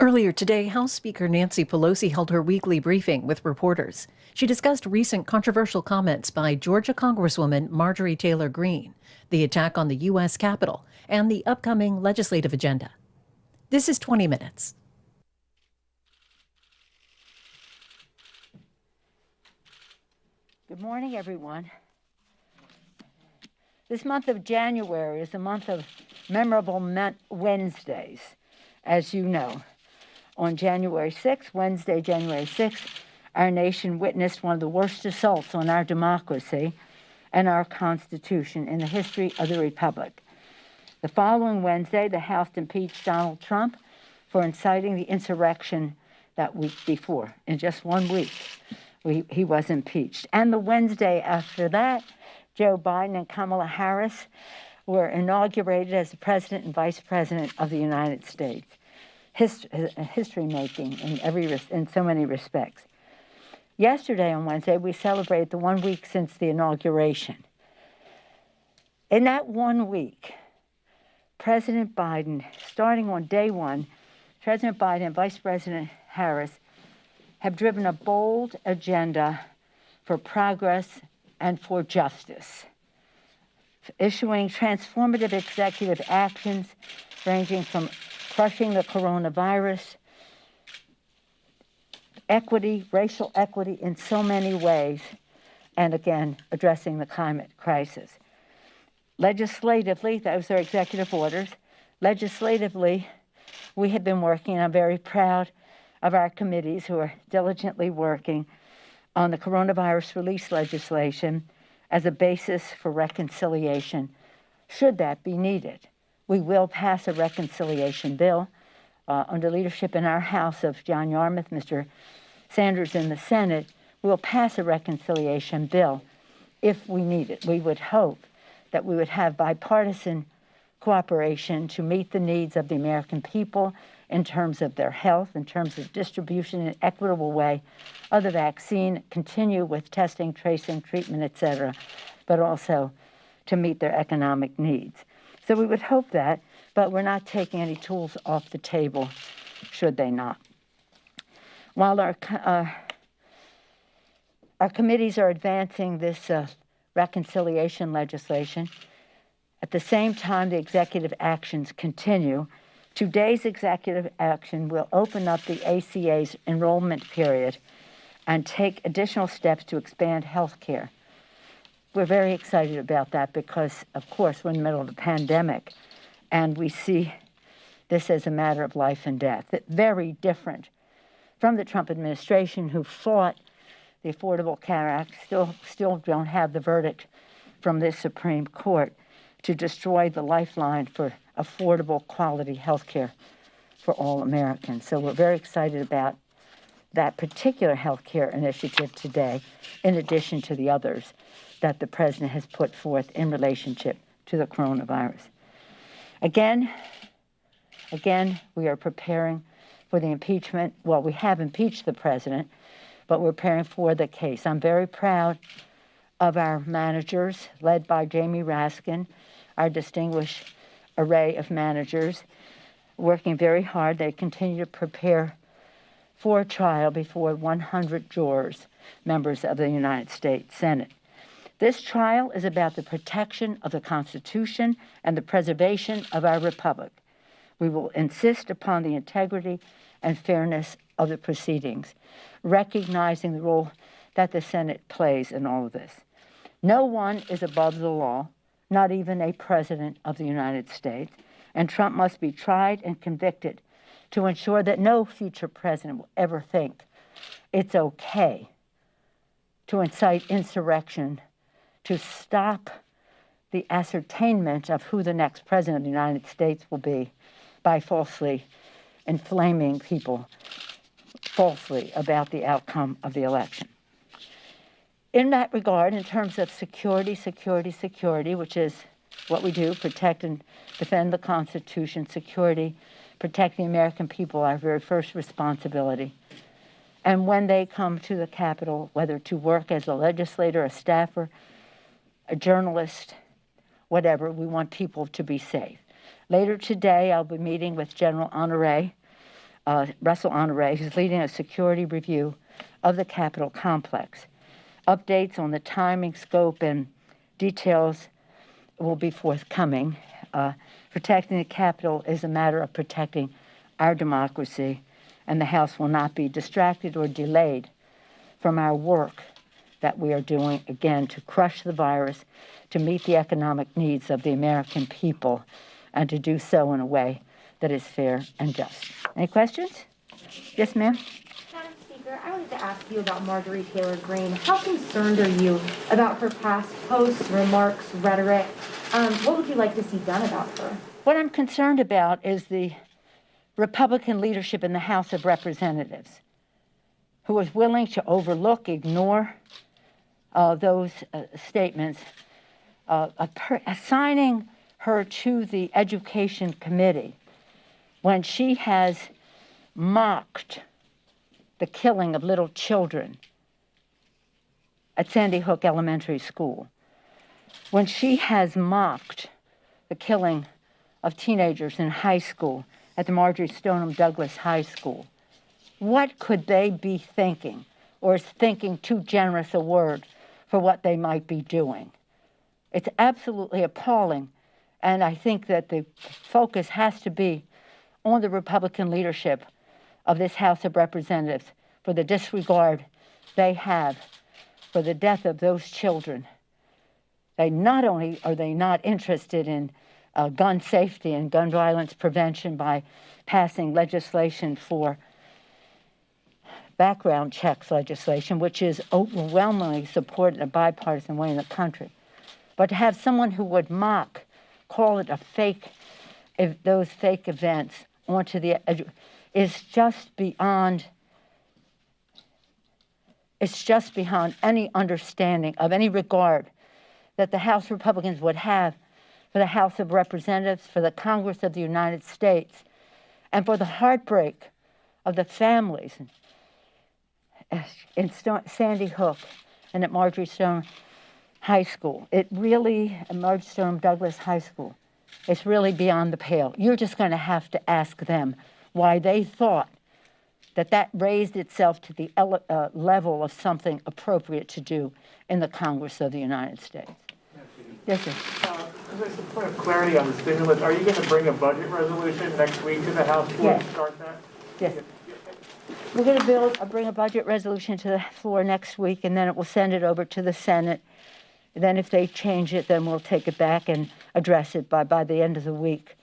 Earlier today, House Speaker Nancy Pelosi held her weekly briefing with reporters. She discussed recent controversial comments by Georgia Congresswoman Marjorie Taylor Greene, the attack on the U.S. Capitol, and the upcoming legislative agenda. This is 20 Minutes. Good morning, everyone. This month of January is a month of memorable Wednesdays, as you know. On January 6th, Wednesday, January 6th, our nation witnessed one of the worst assaults on our democracy and our Constitution in the history of the Republic. The following Wednesday, the House impeached Donald Trump for inciting the insurrection that week before. In just 1 week, he was impeached. And the Wednesday after that, Joe Biden and Kamala Harris were inaugurated as the President and Vice President of the United States. History making in so many respects. Yesterday on Wednesday, we celebrated the 1 week since the inauguration. In that 1 week, President Biden, starting on day one, President Biden and Vice President Harris have driven a bold agenda for progress and for justice, issuing transformative executive actions ranging from crushing the coronavirus, equity, racial equity in so many ways, and again, addressing the climate crisis. Legislatively, those are executive orders. Legislatively, we have been working, and I'm very proud of our committees who are diligently working on the coronavirus release legislation as a basis for reconciliation, should that be needed. We will pass a reconciliation bill under leadership in our House of John Yarmuth, Mr. Sanders in the Senate. We'll pass a reconciliation bill if we need it. We would hope that we would have bipartisan cooperation to meet the needs of the American people in terms of their health, in terms of distribution in an equitable way of the vaccine, continue with testing, tracing, treatment, et cetera, but also to meet their economic needs. So we would hope that, but we're not taking any tools off the table, should they not. While our committees are advancing this reconciliation legislation, at the same time the executive actions continue. Today's executive action will open up the ACA's enrollment period and take additional steps to expand health care. We're very excited about that because, of course, we're in the middle of a pandemic, and we see this as a matter of life and death. Very different from the Trump administration, who fought the Affordable Care Act, still don't have the verdict from this Supreme Court to destroy the lifeline for affordable, quality health care for all Americans. So we're very excited about that particular health care initiative today, in addition to the others that the President has put forth in relationship to the coronavirus. Again, we are preparing for the impeachment. Well, we have impeached the President, but we're preparing for the case. I'm very proud of our managers, led by Jamie Raskin, our distinguished array of managers, working very hard. They continue to prepare for a trial before 100 jurors, members of the United States Senate. This trial is about the protection of the Constitution and the preservation of our republic. We will insist upon the integrity and fairness of the proceedings, recognizing the role that the Senate plays in all of this. No one is above the law, not even a president of the United States, and Trump must be tried and convicted to ensure that no future president will ever think it's okay to incite insurrection, to stop the ascertainment of who the next president of the United States will be by falsely inflaming people falsely about the outcome of the election. In that regard, in terms of security, which is what we do, protect and defend the Constitution, security, protect the American people, our very first responsibility. And when they come to the Capitol, whether to work as a legislator, a staffer, a journalist, whatever, we want people to be safe. Later today, I'll be meeting with General Honore Russell Honore, who's leading a security review of the Capitol complex. Updates on the timing, scope, and details will be forthcoming. Protecting the Capitol is a matter of protecting our democracy, and the House will not be distracted or delayed from our work that we are doing, again, to crush the virus, to meet the economic needs of the American people, and to do so in a way that is fair and just. Any questions? Yes, ma'am? Madam Speaker, I wanted to ask you about Marjorie Taylor Greene. How concerned are you about her past posts, remarks, rhetoric? What would you like to see done about her? What I'm concerned about is the Republican leadership in the House of Representatives, who is willing to overlook, ignore those statements, assigning her to the Education Committee when she has mocked the killing of little children at Sandy Hook Elementary School, when she has mocked the killing of teenagers in high school at the Marjorie Stoneman Douglas High School. What could they be thinking, or is thinking too generous a word for what they might be doing? It's absolutely appalling, and I think that the focus has to be on the Republican leadership of this House of Representatives for the disregard they have for the death of those children. They not only are they not interested in gun safety and gun violence prevention by passing legislation for background checks legislation, which is overwhelmingly supported in a bipartisan way in the country, but to have someone who would mock, call it a fake, those fake events onto the is just beyond. It's just beyond any understanding of any regard that the House Republicans would have for the House of Representatives, for the Congress of the United States, and for the heartbreak of the families in Sandy Hook and at Marjorie Stoneman High School. It really, at Marjorie Stoneman Douglas High School, it's really beyond the pale. You're just going to have to ask them why they thought that raised itself to the level of something appropriate to do in the Congress of the United States. Yes, sir. There's a point of clarity on the stimulus. Are you going to bring a budget resolution next week to the House floor to start that? Yes. We're going to bring a budget resolution to the floor next week, and then it will send it over to the Senate. Then if they change it, then we'll take it back and address it by the end of the week.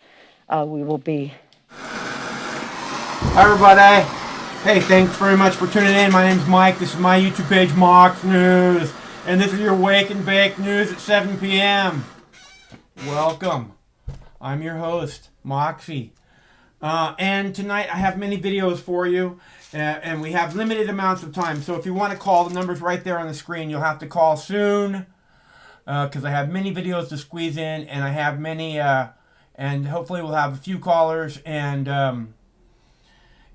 We will be. Hi, everybody. Hey, thanks very much for tuning in. My name's Mike. This is my YouTube page, Mox News. And this is your Wake and Bake News at 7 p.m. Welcome. I'm your host, Moxie. And tonight I have many videos for you. And we have limited amounts of time. So if you want to call, the number's right there on the screen. You'll have to call soon. Because I have many videos to squeeze in. And I have many... and hopefully we'll have a few callers. And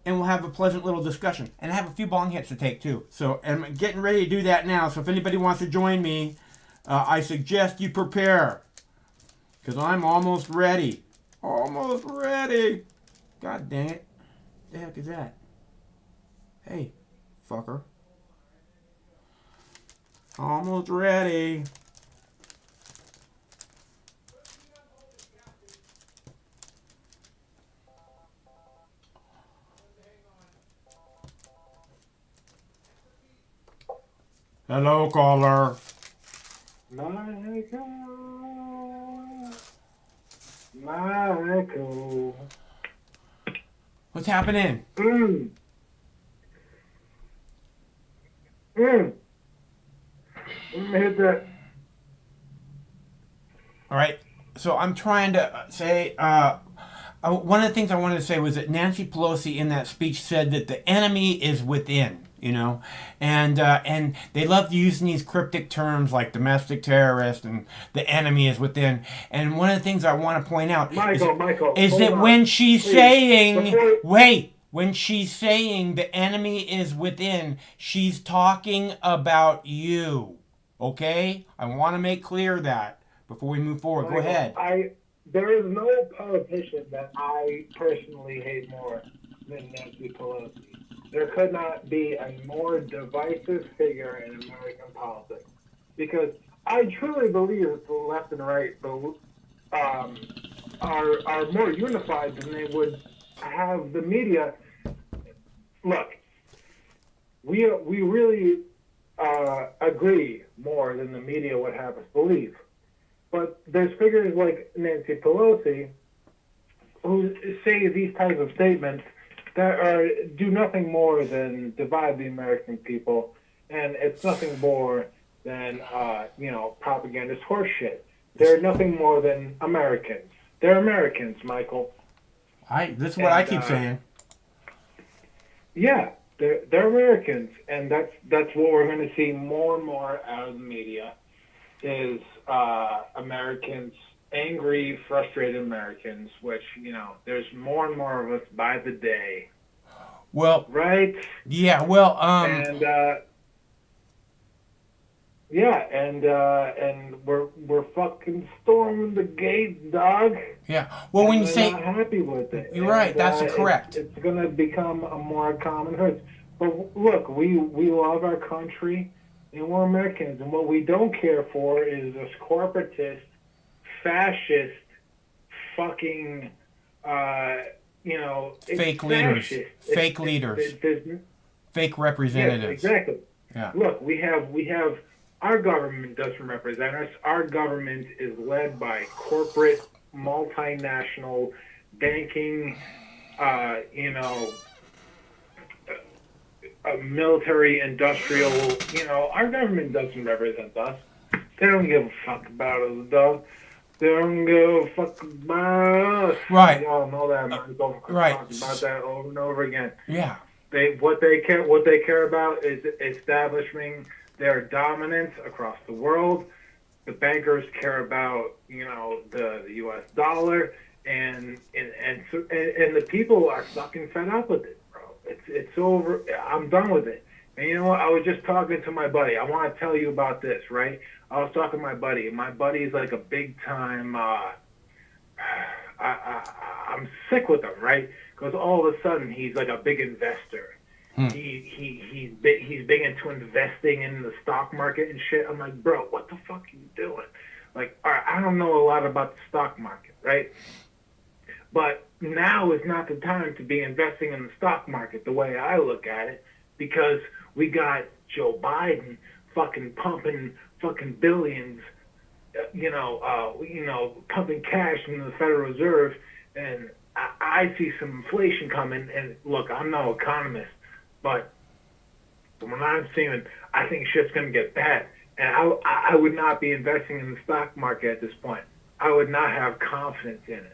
we'll have a pleasant little discussion. And I have a few bong hits to take too. So I'm getting ready to do that now. So if anybody wants to join me, I suggest you prepare. Because I'm almost ready. Almost ready. God dang it. The heck is that? Hey, fucker. Almost ready. Hello, caller. Michael. What's happening? Let me hit that. All right. So I'm trying to say, one of the things I wanted to say was that Nancy Pelosi in that speech said that the enemy is within. You know, and they love using these cryptic terms like domestic terrorist and the enemy is within. And one of the things I want to point out is that when she's saying, when she's saying the enemy is within, she's talking about you. Okay? I want to make clear that before we move forward. Go ahead. There is no politician that I personally hate more than Nancy Pelosi. There could not be a more divisive figure in American politics, because I truly believe that the left and right are more unified than they would have the media. Look, we really agree more than the media would have us believe. But there's figures like Nancy Pelosi who say these types of statements that do nothing more than divide the American people, and it's nothing more than propagandist horseshit. They're nothing more than Americans. They're Americans, Michael. This is what I keep saying. Yeah, they're Americans, and that's what we're going to see more and more out of the media is Americans, angry, frustrated Americans, which, there's more and more of us by the day. Well, right? Yeah, well, and we're fucking storming the gates, dog. Yeah. Well, when you say not happy with it, you're right. That's correct. It's going to become a more common hurt. But look, we love our country, and we're Americans, and what we don't care for is this corporatist, fascist, fucking, fake leaders, fake representatives. Yes, exactly. Yeah. Look, we have our government doesn't represent us. Our government is led by corporate, multinational, banking, military, industrial. Our government doesn't represent us. They don't give a fuck about us, though. They don't give a fuck about us. Right. Y'all know that, man. Don't right. talk about that over and over again. Yeah. What they care about is establishing their dominance across the world. The bankers care about the U.S. dollar, and the people are fucking fed up with it, bro. It's over. I'm done with it. And you know what? I was just talking to my buddy. I want to tell you about this, right? I was talking to my buddy. My buddy's like a big time. I'm sick with him, right? Because all of a sudden he's like a big investor. He's big into investing in the stock market and shit. I'm like, bro, what the fuck are you doing? Like, all right, I don't know a lot about the stock market, right? But now is not the time to be investing in the stock market the way I look at it, because we got Joe Biden fucking pumping fucking billions, pumping cash into the Federal Reserve, and I see some inflation coming. And look, I'm no economist, but from what I'm seeing, I think shit's gonna get bad. And I would not be investing in the stock market at this point. I would not have confidence in it.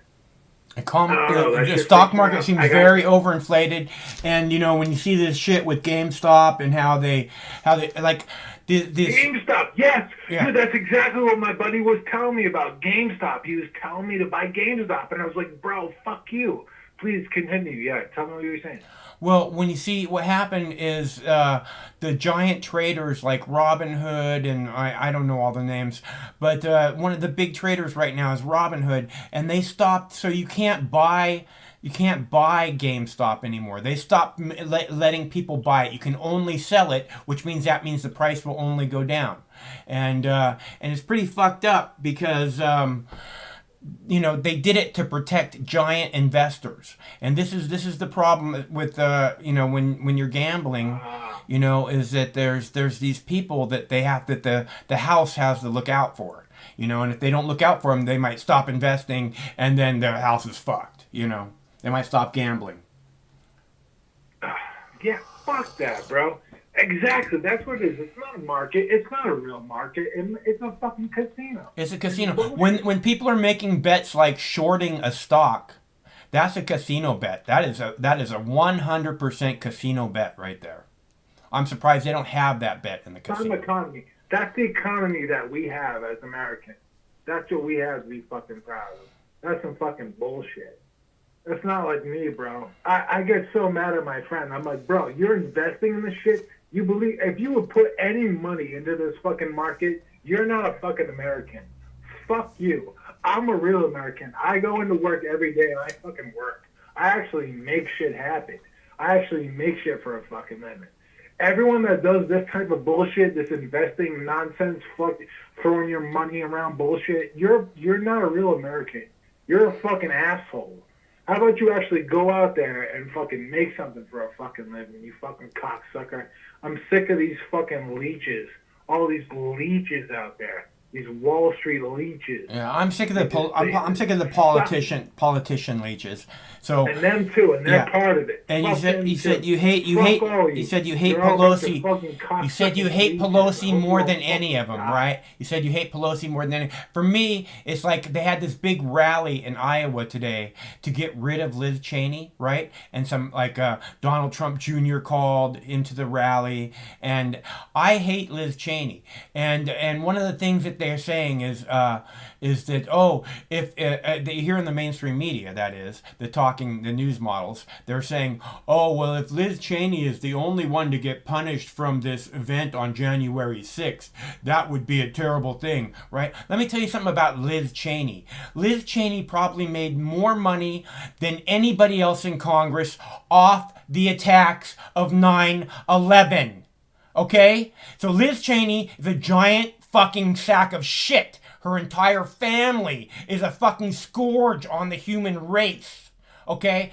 The stock market seems very overinflated, and when you see this shit with GameStop and how they like this GameStop, yes, yeah. Dude, that's exactly what my buddy was telling me about GameStop. He was telling me to buy GameStop, and I was like, bro, fuck you. Please continue. Yeah, tell me what you were saying. Well, when you see what happened is the giant traders like Robinhood, and I don't know all the names, but one of the big traders right now is Robinhood, and they stopped, so you can't buy GameStop anymore. They stopped letting people buy it. You can only sell it, which means the price will only go down, and it's pretty fucked up because. They did it to protect giant investors, and this is the problem with when you're gambling, is that there's these people that the house has to look out for, and if they don't look out for them, they might stop investing, and then their house is fucked. They might stop gambling. Yeah, fuck that, bro. Exactly, that's what it is. It's not a market. It's not a real market. It's a fucking casino. It's a casino. When people are making bets like shorting a stock, that's a casino bet. That is a 100% casino bet right there. I'm surprised they don't have that bet in the casino. It's not an economy. That's the economy that we have as Americans. That's what we have to be fucking proud of. That's some fucking bullshit. That's not like me, bro. I get so mad at my friend. I'm like, bro, you're investing in this shit. You believe if you would put any money into this fucking market, you're not a fucking American. Fuck you. I'm a real American. I go into work every day and I fucking work. I actually make shit happen. I actually make shit for a fucking living. Everyone that does this type of bullshit, this investing nonsense, throwing your money around bullshit, you're not a real American. You're a fucking asshole. How about you actually go out there and fucking make something for a fucking living, you fucking cocksucker? I'm sick of these fucking leeches. All these leeches out there. These Wall Street leeches. Yeah, I'm sick of the I'm sick of the politician leeches. So and them too, and they're yeah. part of it. And you Fuck said them you too. said you hate Fuck all you said you hate You're all a bunch of Pelosi. fucking You said you cocksucking hate leeches. I Pelosi hope more you than all any of them, fucking die. right? You said you hate Pelosi more than any. For me, it's like they had this big rally in Iowa today to get rid of Liz Cheney, right? And some like Donald Trump Jr. called into the rally, and I hate Liz Cheney. And one of the things that they're saying is that if they hear in the mainstream media, that is the news models, they're saying, oh well, if Liz Cheney is the only one to get punished from this event on January 6th, that would be a terrible thing, right? Let me tell you something about Liz Cheney. Liz Cheney probably made more money than anybody else in Congress off the attacks of 9/11. Okay? So Liz Cheney is a giant fucking sack of shit. Her entire family is a fucking scourge on the human race. Okay?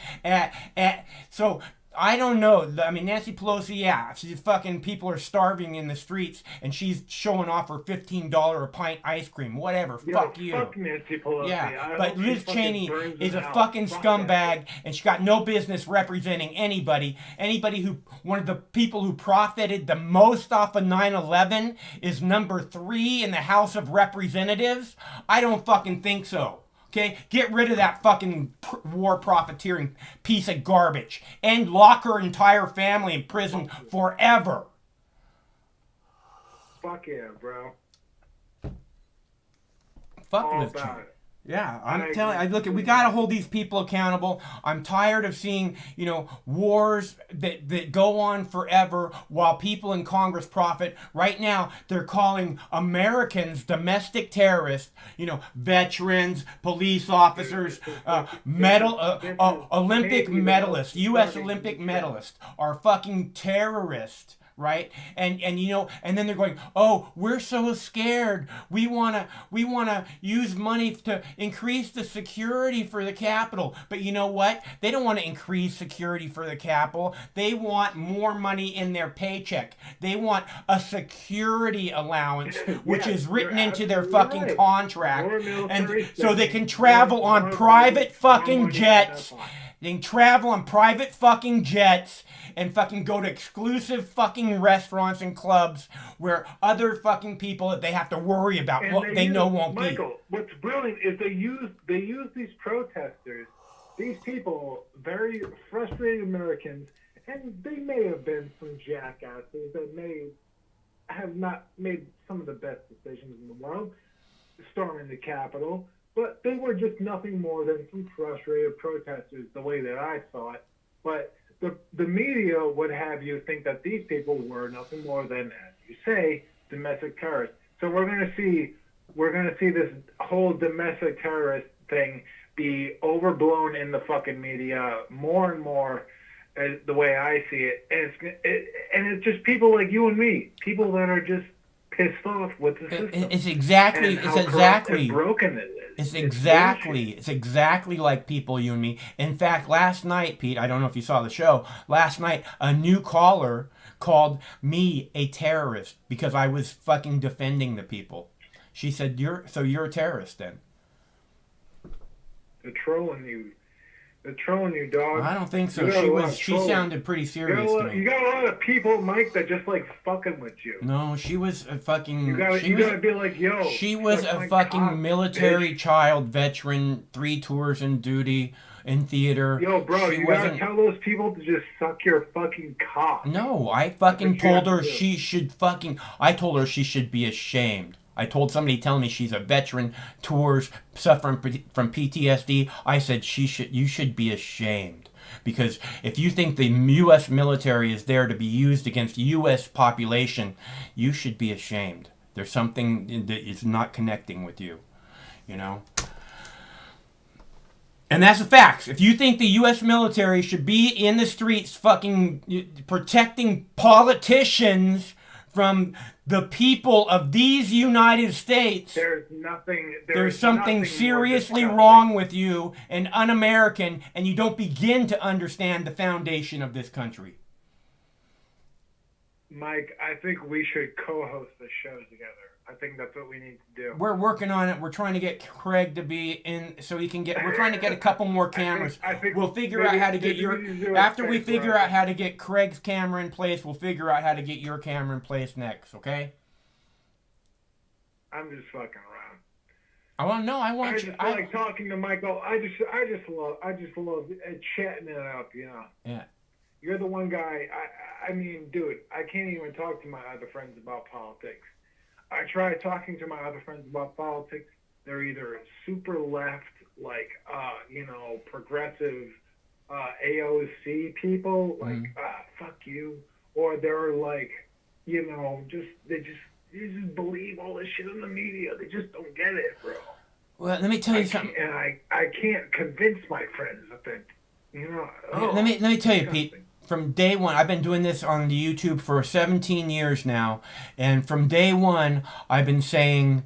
So I don't know. I mean, Nancy Pelosi, yeah, she's fucking, people are starving in the streets and she's showing off her $15 a pint ice cream. Whatever. Yeah, fuck you. Fuck Nancy Pelosi. Yeah, I but hope she Liz fucking Cheney burns is in a hell. fucking Fuck scumbag, that. and she got no business representing anybody. Anybody who, one of the people who profited the most off of 9/11 is number 3 in the House of Representatives? I don't fucking think so. Okay, get rid of that fucking war profiteering piece of garbage and lock her entire family in prison forever. Fuck yeah, bro. Fuck All Liz about Cheney. it. Yeah, I I'm telling. agree. We gotta hold these people accountable. I'm tired of seeing, wars that go on forever while people in Congress profit. Right now, they're calling Americans domestic terrorists. Veterans, police officers, Olympic medalists, U.S. Olympic medalists are fucking terrorists. Right? And then they're going, oh, we're so scared. We wanna use money to increase the security for the Capitol. But you know what? They don't want to increase security for the Capitol. They want more money in their paycheck. They want a security allowance, which Yes, is written you're into their absolutely fucking right. contract. More military And so they spending, can travel more on private fucking money in jets. that pot. They can travel on private fucking jets and fucking go to exclusive fucking restaurants and clubs where other fucking people that they have to worry about And what they know won't Michael, what's brilliant is they use these protesters, these people, very frustrated Americans, and they may have been some jackasses that may have not made some of the best decisions in the world, storming the Capitol, but they were just nothing more than some frustrated protesters, the way that I saw it. But the media would have you think that these people were nothing more than, as you say, domestic terrorists. So we're gonna see this whole domestic terrorist thing be overblown in the fucking media more and more, as the way I see it. And it's just people like you and me, people that are just pissed off with the system. It's exactly and how corrupt and broken it is. It's bullshit. exactly like people, you and me. In fact, last night, Pete, I don't know if you saw the show, last night a new caller called me a terrorist because I was fucking defending the people. She said, you're a terrorist then. They're trolling you. They're trolling you, dog. I don't think so. You got a lot of She trolls. sounded pretty serious to You me. got a lot of people, Mike, that just like fucking with you. No, she was a fucking. You gotta be like, yo. She was suck a my fucking cock, military bitch. child veteran, 3 tours in duty in theater. Yo, bro, She you gotta wasn't- tell those people to just suck your fucking cock. No, I fucking That's what you told have her to do. she should fucking. I told her she should be ashamed. I told somebody telling me she's a veteran, tours, suffering from PTSD. I said you should be ashamed. Because if you think the U.S. military is there to be used against U.S. population, you should be ashamed. There's something that is not connecting with you, And that's the facts. If you think the U.S. military should be in the streets fucking protecting politicians from the people of these United States, There's nothing. there's something seriously more wrong with you and un-American, and you don't begin to understand the foundation of this country. Mike, I think we should co-host the show together. I think that's what we need to do. We're working on it. We're trying to get Craig to be in so he can get. We're trying to get a couple more cameras. I think we'll figure out how to get your. After we figure out how to get Craig's camera in place, we'll figure out how to get your camera in place next. Okay? I'm just fucking around. I want to know. I I want you. just like talking to Michael. I just love chatting it up. You know. Yeah. You're the one guy. I mean, dude, I can't even talk to my other friends about politics. I try talking to my other friends about politics. They're either super left, like, progressive AOC people, like, fuck you, or they're like, they just believe all this shit in the media. They just don't get it, bro. Well, let me tell you something. And I can't convince my friends of it. Let me tell you, Pete. From day one, I've been doing this on the YouTube for 17 years now, and from day one, I've been saying,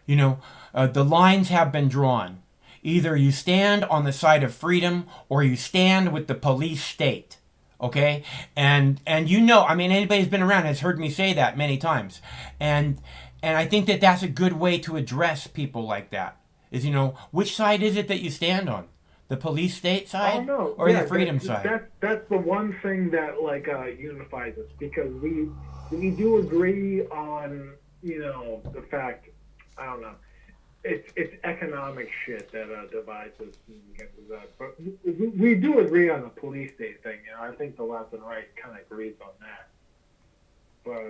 the lines have been drawn. Either you stand on the side of freedom, or you stand with the police state. Okay, and anybody who's been around has heard me say that many times, and I think that that's a good way to address people like that. Is which side is it that you stand on? The police state side or the freedom side? That's the one thing that unifies us, because we do agree on the fact, I don't know, it's economic shit that divides us and gets us up. But we do agree on the police state thing. I think the left and right kind of agrees on that. But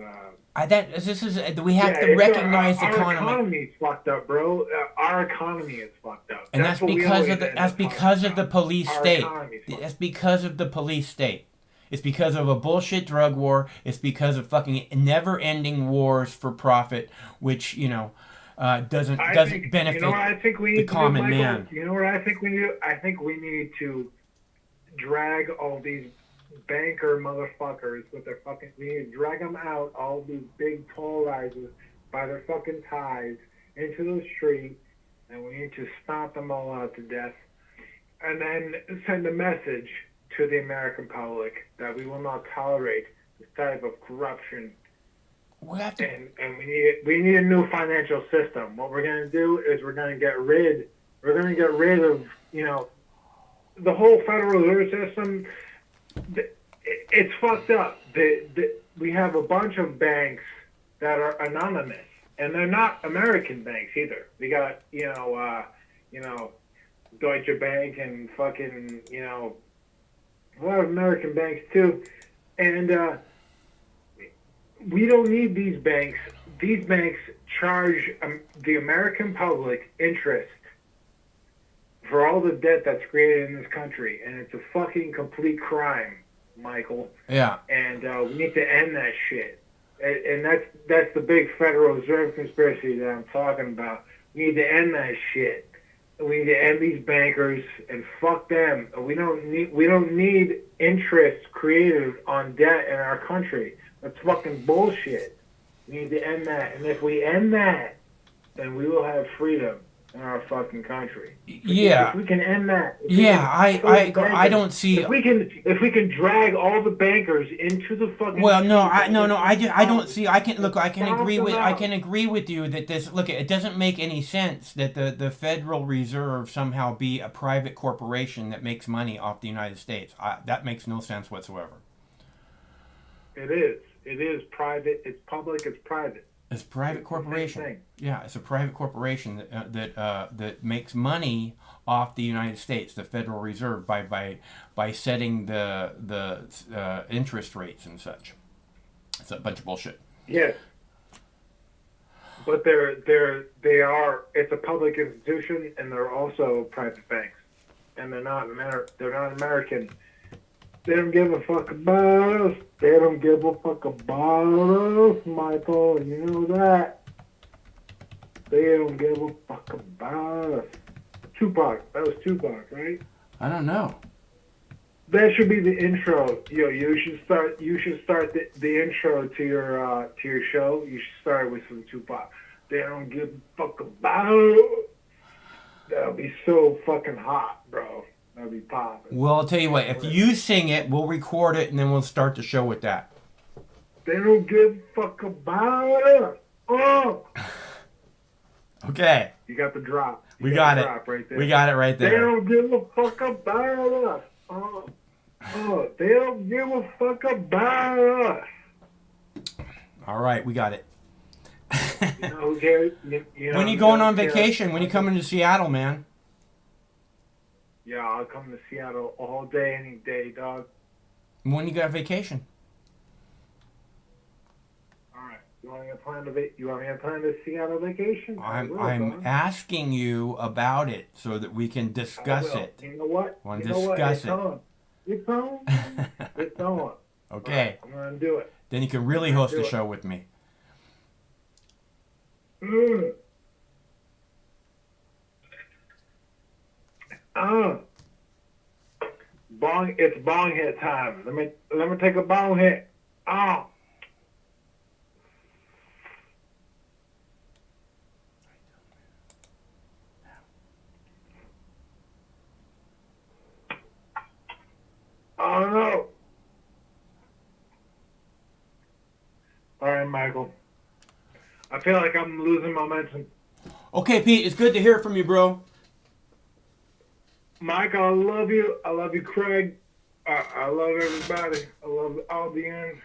we have to recognize our economy's fucked up, bro. Our economy is fucked up, and that's because of the police state. That's because of the police state. It's because of a bullshit drug war. It's because of fucking never-ending wars for profit, which doesn't benefit the common man. You know what I think we need? I think we need to drag all these banker motherfuckers with their fucking, we need to drag them out, all these big toll rises by their fucking ties into the street, and we need to stomp them all out to death, and then send a message to the American public that we will not tolerate this type of corruption. And we need a new financial system. What we're gonna do is we're gonna get rid of the whole Federal Reserve System. It's fucked up. We have a bunch of banks that are anonymous, and they're not American banks either. We got Deutsche Bank and fucking a lot of American banks too, and we don't need these banks. These banks charge the American public interest for all the debt that's created in this country, and it's a fucking complete crime, Michael. Yeah. And we need to end that shit. And that's the big Federal Reserve conspiracy that I'm talking about. We need to end that shit. We need to end these bankers and fuck them. We don't need interest created on debt in our country. That's fucking bullshit. We need to end that. And if we end that, then we will have freedom in our fucking country. If we can end that. I don't see. If we can drag all the bankers into the fucking. Well, I don't see. I can agree with you that this. Look, it doesn't make any sense that the Federal Reserve somehow be a private corporation that makes money off the United States. That makes no sense whatsoever. It is. It is private. It's public. It's private. It's a private corporation. Yeah, it's a private corporation that makes money off the United States, the Federal Reserve, by setting the interest rates and such. It's a bunch of bullshit. Yes, but they are. It's a public institution, and they're also private banks, and they're not American. They don't give a fuck about us. They don't give a fuck about us, Michael. You know that. They don't give a fuck about us. Tupac. That was Tupac, right? I don't know. That should be the intro. You should start. You should start the intro to your show. You should start with some Tupac. They don't give a fuck about. That'll be so fucking hot, bro. That'll be popping. Well, I'll tell you what. If you sing it, we'll record it, and then we'll start the show with that. They don't give a fuck about it. Oh. Okay. You got the drop. We got it. Drop right there. We got it right They there. don't give a fuck about us. Oh, they don't give a fuck about us. All right, we got it. You know who cares? You know When you who going on cares? vacation? When you coming to Seattle, man? Yeah, I'll come to Seattle all day, any day, dog. When you got vacation? All right. You want me to plan the Seattle vacation? I will, I'm dog. asking you about it so that we can I discuss will. it. You know what? Want to You know what? discuss It's it? on. It's on. It's on. Okay. I'm gonna do it. Then you can really host Do the it. show with me. Mm. It's bong hit time. Let me take a bong hit. Oh. Oh no. All right, Michael. I feel like I'm losing momentum. Okay, Pete, it's good to hear from you, bro. Michael, I love you. I love you, Craig. I love everybody. I love the audience.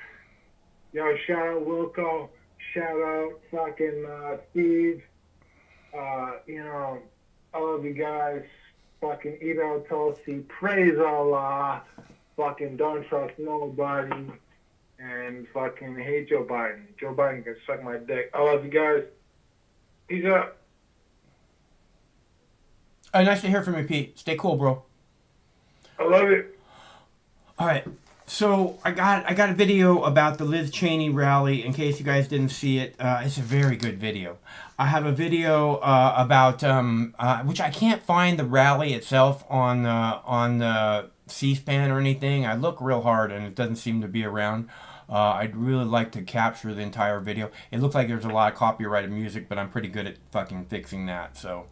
Yo, shout out Wilco. Shout out fucking Steve. I love you guys. Fucking Edo Tulsi. Praise Allah. Fucking don't trust nobody. And fucking hate Joe Biden. Joe Biden can suck my dick. I love you guys. Peace out. Nice to hear from you, Pete. Stay cool, bro. I love it. All right. So I got a video about the Liz Cheney rally. In case you guys didn't see it, it's a very good video. I have a video about which I can't find the rally itself on C-SPAN or anything. I look real hard and it doesn't seem to be around. I'd really like to capture the entire video. It looks like there's a lot of copyrighted music, but I'm pretty good at fucking fixing that. So.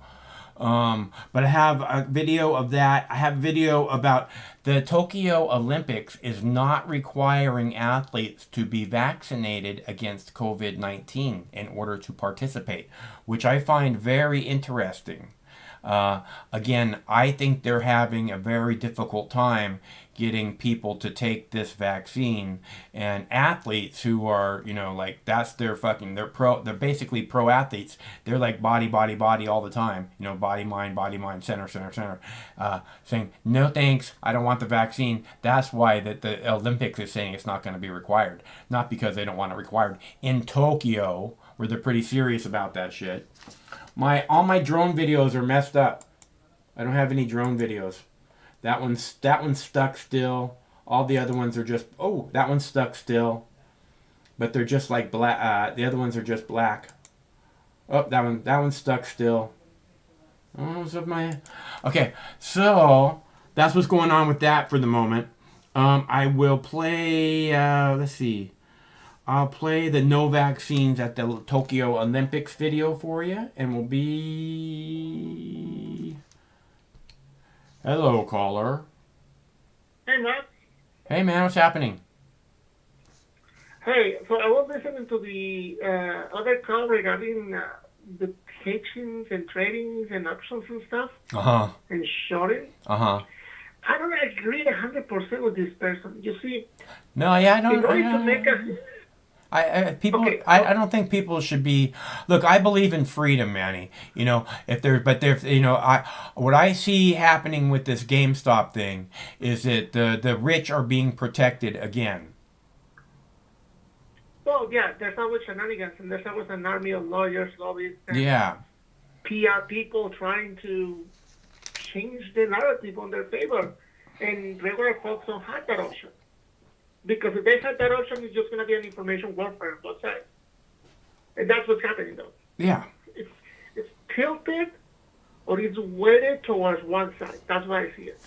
But I have a video of that. I have a video about the Tokyo Olympics is not requiring athletes to be vaccinated against COVID-19 in order to participate, which I find very interesting. Again, I think they're having a very difficult time getting people to take this vaccine, and athletes who are, like that's their fucking, they're basically pro athletes. They're like body all the time, body, mind, center, saying, no thanks, I don't want the vaccine. That's why that the Olympics is saying it's not going to be required. Not because they don't want it required. In Tokyo, where they're pretty serious about that shit. All my drone videos are messed up. I don't have any drone videos. That one's stuck still. All the other ones are just that one's stuck still. But they're just like black. The other ones are just black. Oh, that one's stuck still. Okay, so that's what's going on with that for the moment. I will play. Let's see. I'll play the no vaccines at the Tokyo Olympics video for you, and we'll be. Hello, caller. Hey, man. Hey, man, what's happening? Hey, so I was listening to the other call regarding the hedgings and tradings and options and stuff. Uh-huh. And shorting. Uh-huh. I don't agree 100% with this person. You see, No, yeah, I don't. in order to make a... I Okay. I don't think people should be. Look, I believe in freedom, Manny. What I see happening with this GameStop thing is that the rich are being protected again. Well, yeah, there's always shenanigans, and there's always an army of lawyers, lobbyists, and Yeah. PR people trying to change the narrative on their favor. And regular folks don't have that option. Because if they had that option, it's just going to be an information warfare on both sides. And that's what's happening, though. Yeah. It's tilted or it's weighted towards one side. That's why I see it.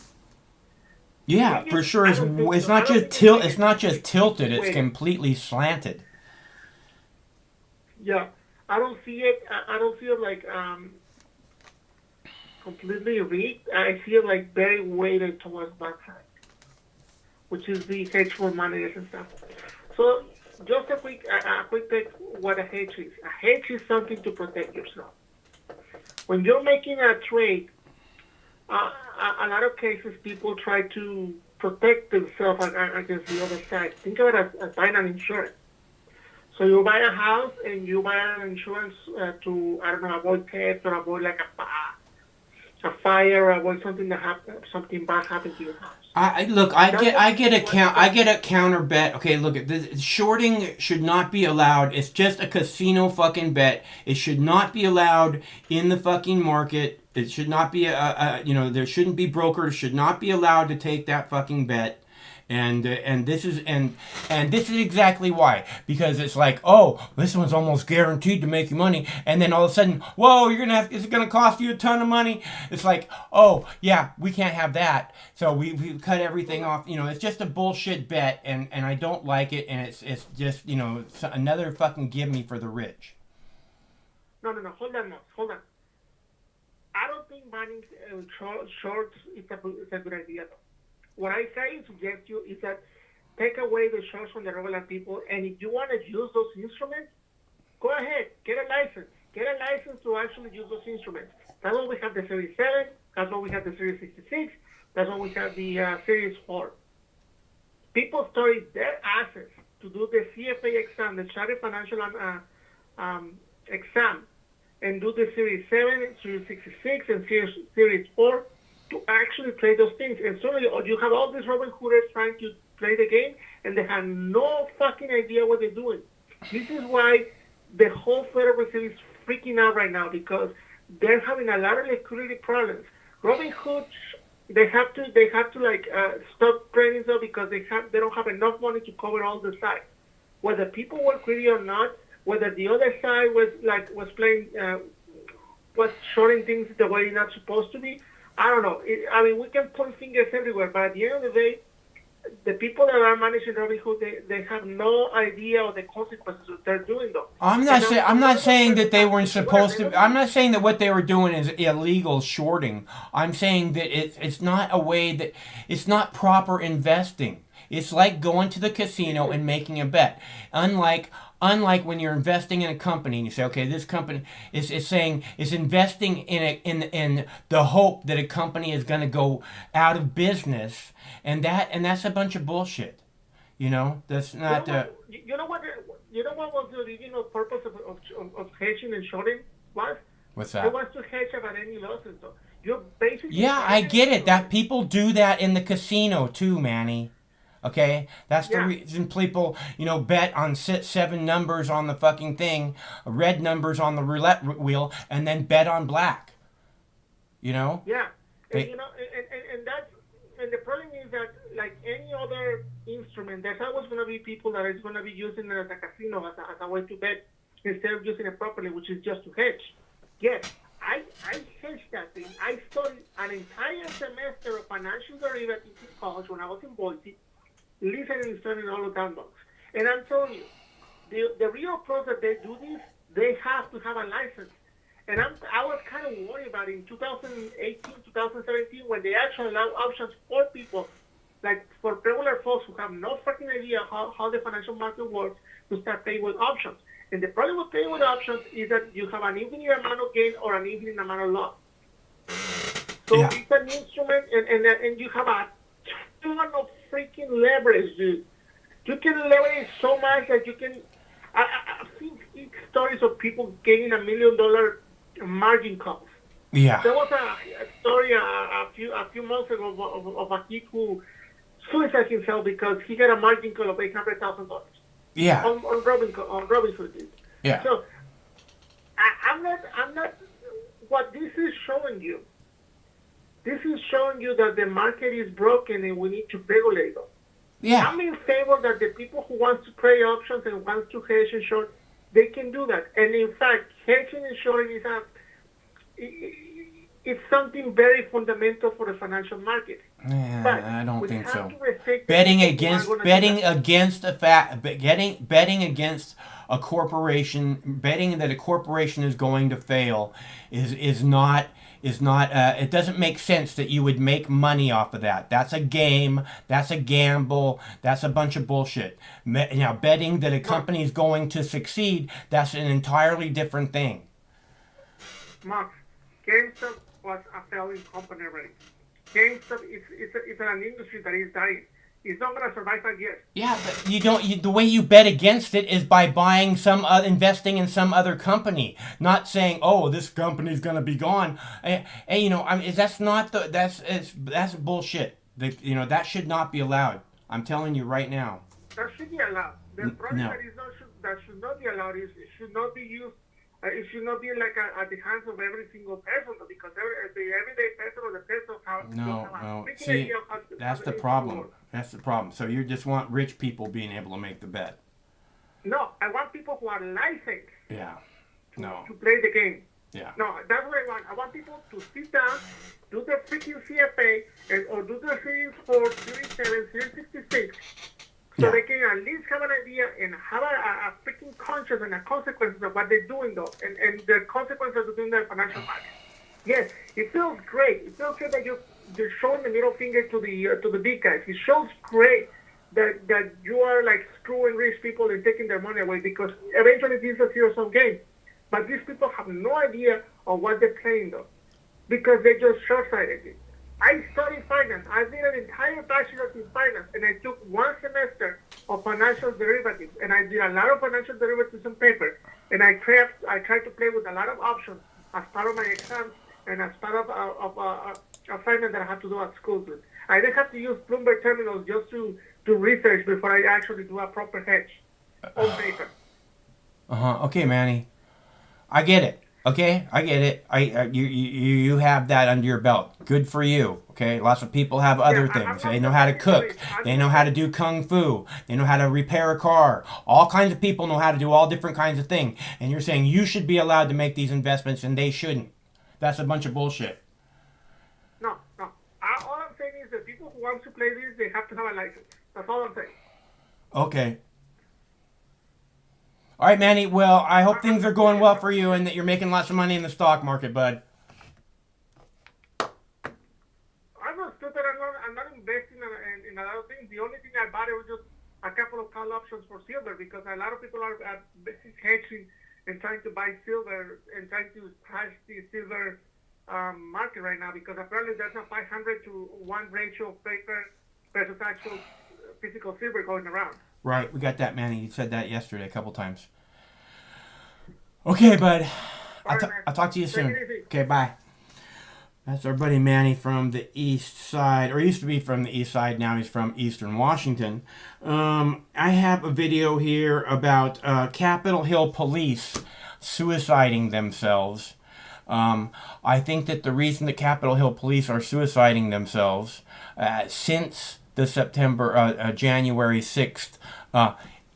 Yeah, for sure. I It's, don't think it's so. not I don't just think it's tilt. weighted. It's not just tilted. It's Weighted. completely slanted. Yeah, I don't see it. I don't see it like completely rigged. I see it like very weighted towards one side, which is the hedge fund managers and stuff. So just a quick take what a hedge is. A hedge is something to protect yourself. When you're making a trade, a lot of cases people try to protect themselves against the other side. Think of it as buying an insurance. So you buy a house and you buy an insurance to, I don't know, avoid theft or avoid like a fire or avoid something something bad happened to your house. I get a counter bet. Okay, look at this. Shorting should not be allowed. It's just a casino fucking bet. It should not be allowed in the fucking market. It should not be there shouldn't be brokers should not be allowed to take that fucking bet. And this is exactly why, because it's like, oh, this one's almost guaranteed to make you money, and then all of a sudden, whoa, it's gonna cost you a ton of money. It's like, oh yeah, we can't have that, so we cut everything off. It's just a bullshit bet, and I don't like it, and it's just another fucking give me for the rich. No, hold on. I don't think buying shorts is a good idea though. What I say and suggest you is that take away the shorts from the regular people, and if you want to use those instruments, go ahead, get a license. Get a license to actually use those instruments. That's why we have the Series 7, that's why we have the Series 66, that's why we have the Series 4. People store their assets to do the CFA exam, the Chartered Financial exam, and do the Series 7, Series 66, and Series 4, to actually play those things. And suddenly you have all these Robin Hooders trying to play the game, and they have no fucking idea what they're doing. This is why the whole Federal Reserve is freaking out right now, because they're having a lot of liquidity problems. Robin Hood, they have to stop trading though, because they don't have enough money to cover all the sides. Whether people were greedy or not, whether the other side was playing was shorting things the way it's not supposed to be. I don't know. We can point fingers everywhere, but at the end of the day, the people that are managing Robinhood, they have no idea of the consequences of what they're doing, though. I'm not saying that they weren't supposed to. I'm not saying that what they were doing is illegal shorting. I'm saying that it's not a way that it's not proper investing. It's like going to the casino and making a bet. Unlike when you're investing in a company and you say, okay, this company is investing in the hope that a company is going to go out of business, and that's a bunch of bullshit. That's not. You know what was the original purpose of hedging and shorting was? What's that? It was to hedge about any losses. So you're basically. Yeah, I get it. That people do that in the casino too, Manny. Okay, that's the reason people, bet on 7 numbers on the fucking thing, red numbers on the roulette wheel, and then bet on black. Yeah. And the problem is that, like any other instrument, there's always going to be people that is going to be using it as a casino, as a way to bet, instead of using it properly, which is just to hedge. Yes, I hedged that thing. I studied an entire semester of financial derivatives in college when I was in Boise, listening and studying all of that books. And I'm telling you, the real pros that they do this, they have to have a license. And I was kind of worried about it in 2018, 2017, when they actually allow options for people, like for regular folks who have no fucking idea how the financial market works, to start playing with options. And the problem with playing with options is that you have an infinite amount of gain or an infinite amount of loss. So it's an instrument, and you have a ton of freaking leverage, dude. You can leverage so much that you can. I've seen stories of people getting $1 million margin calls. Yeah. There was a story a few months ago of a kid who suicided himself because he got a margin call of $800,000. Yeah. On Robinhood. Yeah. So I'm not. What this is showing you. This is showing you that the market is broken and we need to regulate them. Yeah. I'm in favor that the people who want to trade options and want to hedge and short, they can do that. And in fact, hedging and shorting it's something very fundamental for the financial market. Yeah, But I don't we think have so. to respect the Betting people who are against gonna do betting that. against betting against a corporation, betting that a corporation is going to fail is not it doesn't make sense that you would make money off of that. That's a game, that's a gamble, that's a bunch of bullshit. Now, betting that a company is going to succeed, that's an entirely different thing. Mark, GameStop was a failing company already. GameStop is an industry that is dying. It's not going to survive 5 years. Yeah, but the way you bet against it is by buying investing in some other company, not saying, "Oh, this company's gonna be gone." And that's bullshit. That should not be allowed. I'm telling you right now. That should be allowed. The product no. that should not be allowed is it should not be used. It should not be like at the hands of every single person, because the everyday person or the person No. See, that's the problem. That's the problem. So you just want rich people being able to make the bet. No, I want people who are licensed Yeah. No. to play the game. Yeah. No, that's what I want. I want people to sit down, do their freaking CFA, or do their Series 4, Series 7, Series 66, so Yeah. they can at least have an idea and have a freaking conscience and a consequences of what they're doing, though, and the consequences of doing their financial market. Yes, it feels great. It feels good that you're showing the middle finger to the big guys. It shows great that you are like screwing rich people and taking their money away, because eventually this is a zero-sum game. But these people have no idea of what they're playing, though, because they just short-sighted it. I studied finance. I did an entire bachelor's in finance, and I took 1 semester of financial derivatives, and I did a lot of financial derivatives on paper, and I tried to play with a lot of options as part of my exams and as part of assignment that I had to do at school. I didn't have to use Bloomberg terminals just to research before I actually do a proper hedge on paper. Okay, Manny. I get it. Okay, I get it. You have that under your belt. Good for you. Okay, lots of people have other things. They know how to cook. They know how to do kung fu. They know how to repair a car. All kinds of people know how to do all different kinds of things. And you're saying you should be allowed to make these investments and they shouldn't. That's a bunch of bullshit. No. All I'm saying is that people who want to play this, they have to have a license. That's all I'm saying. Okay. All right, Manny. Well, I hope things are going well for you and that you're making lots of money in the stock market, bud. I'm not stupid. I'm not investing in a lot of things. The only thing I bought was just a couple of call options for silver, because a lot of people are hedging and trying to buy silver and trying to crash the silver market right now, because apparently there's a 500 to 1 ratio of paper versus actual physical silver going around. Right, we got that, Manny. You said that yesterday a couple times. Okay, bud. I'll talk to you soon. Okay, bye. That's our buddy Manny from the east side, or used to be from the east side. Now he's from eastern Washington. I have a video here about Capitol Hill police suiciding themselves. I think that the reason the Capitol Hill police are suiciding themselves since the January 6th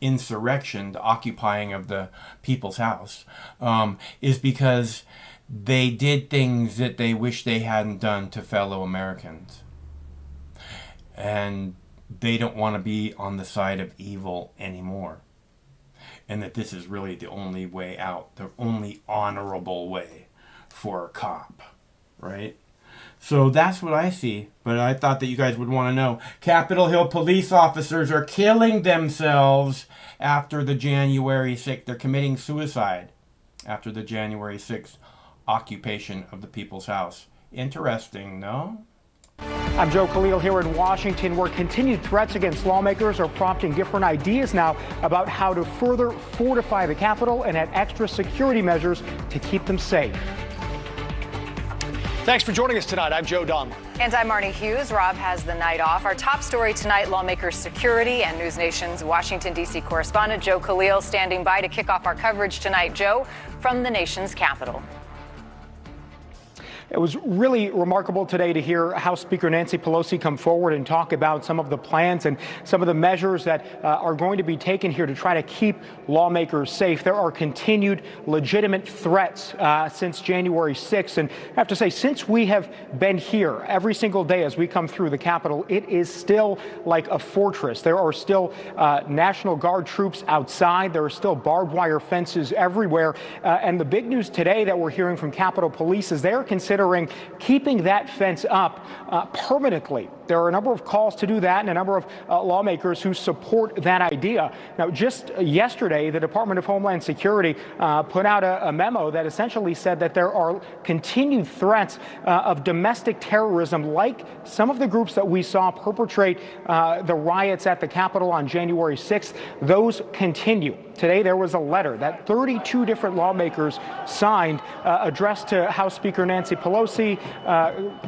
insurrection, the occupying of the People's House, is because they did things that they wish they hadn't done to fellow Americans. And they don't want to be on the side of evil anymore. And that this is really the only way out, the only honorable way for a cop, right? So that's what I see, but I thought that you guys would want to know. Capitol Hill police officers are killing themselves after the January 6th. They're committing suicide after the January 6th occupation of the People's House. Interesting, no? I'm Joe Khalil here in Washington, where continued threats against lawmakers are prompting different ideas now about how to further fortify the Capitol and add extra security measures to keep them safe. Thanks for joining us tonight. I'm Joe Donlin. And I'm Marnie Hughes. Rob has the night off. Our top story tonight, lawmakers' security, and News Nation's Washington, D.C. correspondent Joe Khalil standing by to kick off our coverage tonight. Joe, from the nation's capital. It was really remarkable today to hear House Speaker Nancy Pelosi come forward and talk about some of the plans and some of the measures that are going to be taken here to try to keep lawmakers safe. There are continued legitimate threats since January 6th. And I have to say, since we have been here every single day as we come through the Capitol, it is still like a fortress. There are still National Guard troops outside. There are still barbed wire fences everywhere. And the big news today that we're hearing from Capitol Police is they're considering keeping that fence up permanently. There are a number of calls to do that and a number of lawmakers who support that idea. Now, just yesterday, the Department of Homeland Security put out a memo that essentially said that there are continued threats of domestic terrorism, like some of the groups that we saw perpetrate the riots at the Capitol on January 6th. Those continue. Today, there was a letter that 32 different lawmakers signed addressed to House Speaker Nancy Pelosi,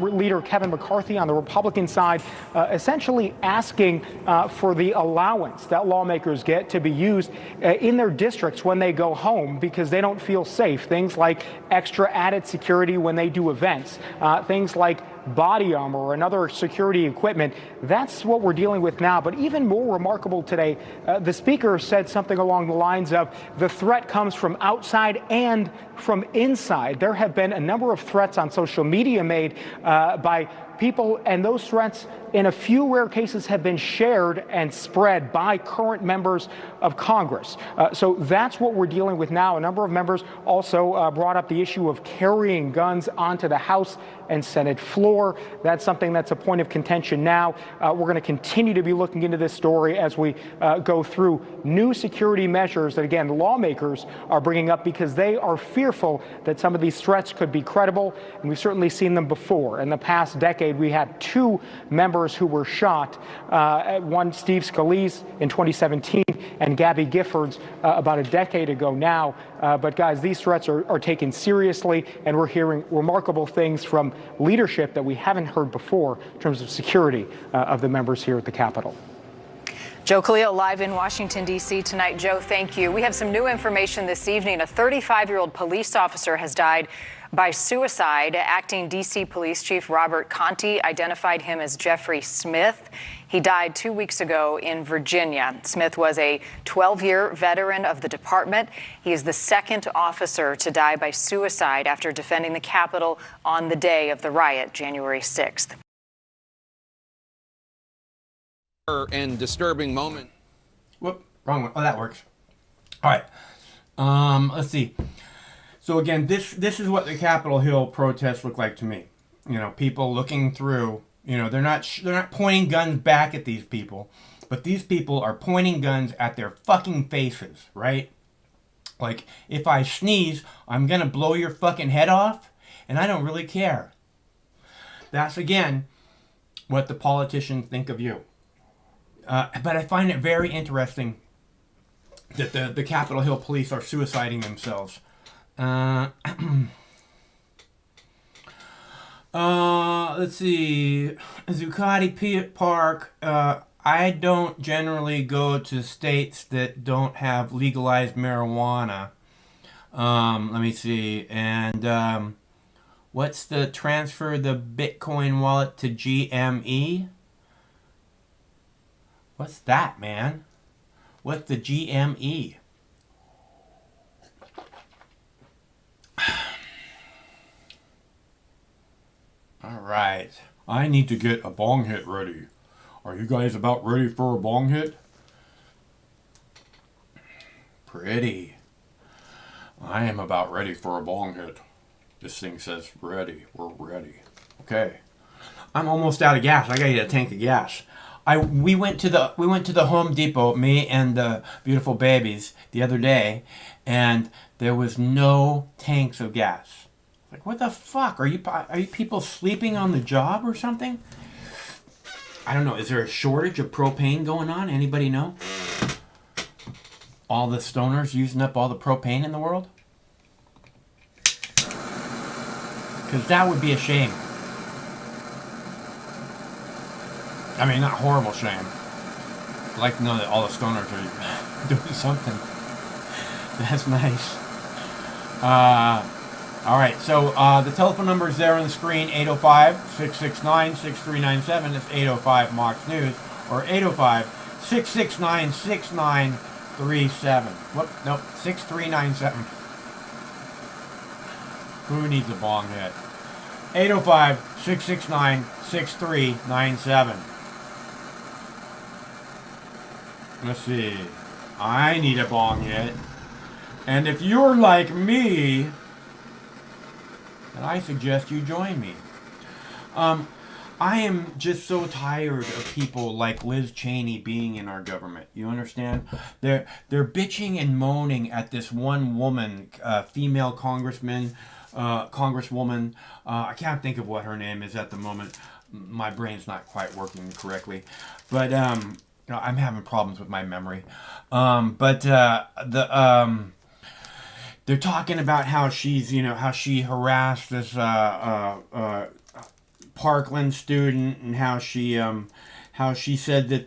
Leader Kevin McCarthy on the Republican side, essentially asking for the allowance that lawmakers get to be used in their districts when they go home because they don't feel safe. Things like extra added security when they do events, things like body armor and other security equipment. That's what we're dealing with now. But even more remarkable today, the speaker said something along the lines of the threat comes from outside and from inside. There have been a number of threats on social media made by people, and those threats in a few rare cases have been shared and spread by current members of Congress. So that's what we're dealing with now. A number of members also brought up the issue of carrying guns onto the House and Senate floor. That's something that's a point of contention now. We're going to continue to be looking into this story as we go through new security measures that, again, lawmakers are bringing up because they are fearful that some of these threats could be credible. And we've certainly seen them before. In the past decade, we had 2 members who were shot, one Steve Scalise in 2017 and Gabby Giffords about a decade ago now. But guys, these threats are taken seriously, and we're hearing remarkable things from leadership that we haven't heard before in terms of security of the members here at the Capitol. Joe Khalil live in Washington, D.C. tonight. Joe, thank you. We have some new information this evening. A 35-year-old police officer has died by suicide. Acting D.C. Police Chief Robert Conti identified him as Jeffrey Smith. He died 2 weeks ago in Virginia. Smith was a 12-year veteran of the department. He is the second officer to die by suicide after defending the Capitol on the day of the riot, January 6th. And disturbing moment. Whoop, wrong one. Oh, that works. All right. Let's see. So again, this is what the Capitol Hill protests look like to me. You know, people looking through. You know, they're not pointing guns back at these people, but these people are pointing guns at their fucking faces, right? Like, if I sneeze, I'm gonna blow your fucking head off, and I don't really care. That's again what the politicians think of you. But I find it very interesting that the Capitol Hill police are suiciding themselves. Let's see. Zuccotti Park. I don't generally go to states that don't have legalized marijuana. Let me see. And what's the transfer the Bitcoin wallet to GME? What's that, man? What's the GME? All right. I need to get a bong hit ready. Are you guys about ready for a bong hit? Pretty. I am about ready for a bong hit. This thing says ready. We're ready. Okay. I'm almost out of gas. I gotta get a tank of gas. We went to the Home Depot, me and the beautiful babies, the other day, and there was no tanks of gas. Like, what the fuck? Are you people sleeping on the job or something? I don't know. Is there a shortage of propane going on? Anybody know? All the stoners using up all the propane in the world? Because that would be a shame. I mean, not a horrible shame. I'd like to know that all the stoners are doing something. That's nice. All right, so the telephone number is there on the screen, 805-669-6397. It's 805 Mox News, or 805-669-6937. Whoop, nope, 6397. Who needs a bong hit? 805-669-6397. Let's see. I need a bong hit. And if you're like me, then I suggest you join me. I am just so tired of people like Liz Cheney being in our government. You understand? They're bitching and moaning at this one woman, female congresswoman. I can't think of what her name is at the moment. My brain's not quite working correctly, but I'm having problems with my memory. They're talking about how she's, how she harassed this Parkland student, and how she said that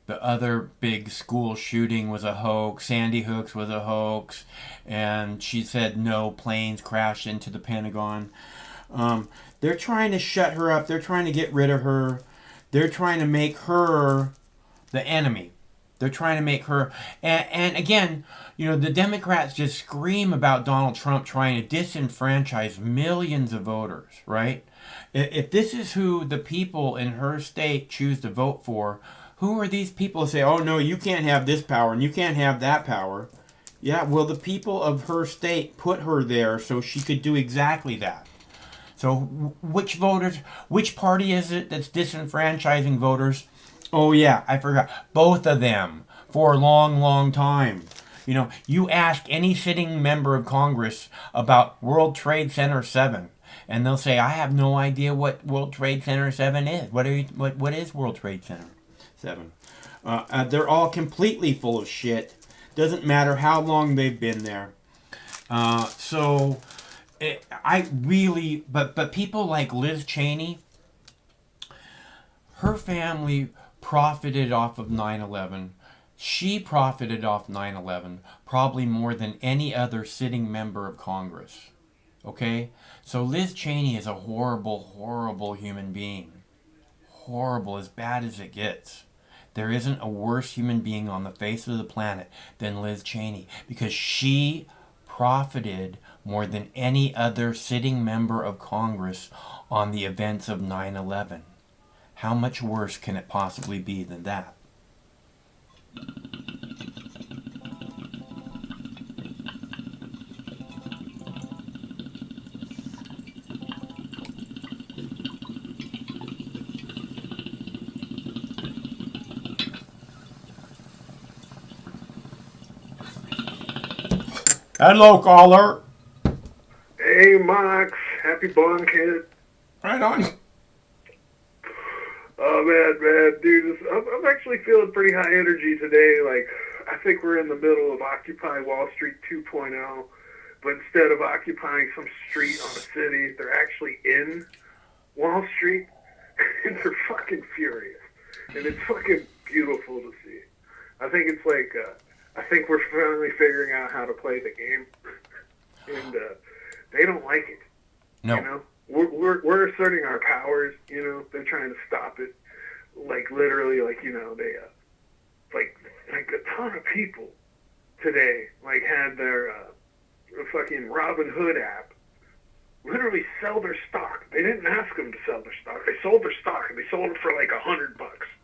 the other big school shooting was a hoax, Sandy Hook was a hoax, and she said no planes crashed into the Pentagon. They're trying to shut her up. They're trying to get rid of her. They're trying to make her the enemy. They're trying to make her, and again, the Democrats just scream about Donald Trump trying to disenfranchise millions of voters, right? If this is who the people in her state choose to vote for, who are these people to say, oh no, you can't have this power and you can't have that power? Yeah, well, the people of her state put her there so she could do exactly that. So which party is it that's disenfranchising voters? Oh yeah, I forgot. Both of them for a long, long time. You ask any sitting member of Congress about World Trade Center 7, and they'll say, I have no idea what World Trade Center 7 is. What is World Trade Center 7? They're all completely full of shit. Doesn't matter how long they've been there. But people like Liz Cheney, her family profited off of 9/11. She profited off 9/11 probably more than any other sitting member of Congress. Okay? So Liz Cheney is a horrible, horrible human being. Horrible, as bad as it gets. There isn't a worse human being on the face of the planet than Liz Cheney, because she profited more than any other sitting member of Congress on the events of 9/11. How much worse can it possibly be than that? Hello, caller. Hey, Mox. Happy Bond Kid. Right on. Oh, man, dude. I'm actually feeling pretty high energy today. Like, I think we're in the middle of Occupy Wall Street 2.0, but instead of occupying some street on a city, they're actually in Wall Street, and they're fucking furious. And it's fucking beautiful to see. I think it's like, I think we're finally figuring out how to play the game, and they don't like it. No. We're asserting our powers. They're trying to stop it. Like literally, they like a ton of people today had their fucking Robinhood app literally sell their stock. They didn't ask them to sell their stock. They sold their stock, and they sold it for like $100.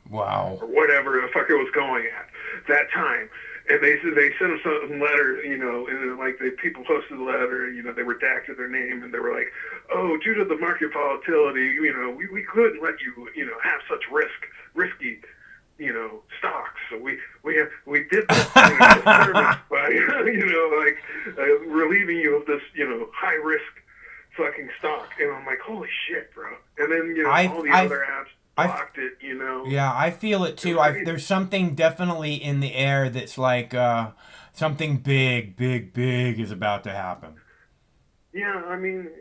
Wow. Or whatever the fuck it was going at that time. And they sent them some letter, and the people posted the letter, they redacted their name, and they were like, oh, due to the market volatility, we couldn't let you, have such risky, stocks. So we did this service by, relieving you of this, high risk fucking stock. And I'm like, holy shit, bro. And then, all the other apps blocked it, Yeah, I feel it too. There's something definitely in the air that's like something big is about to happen. Yeah, I mean,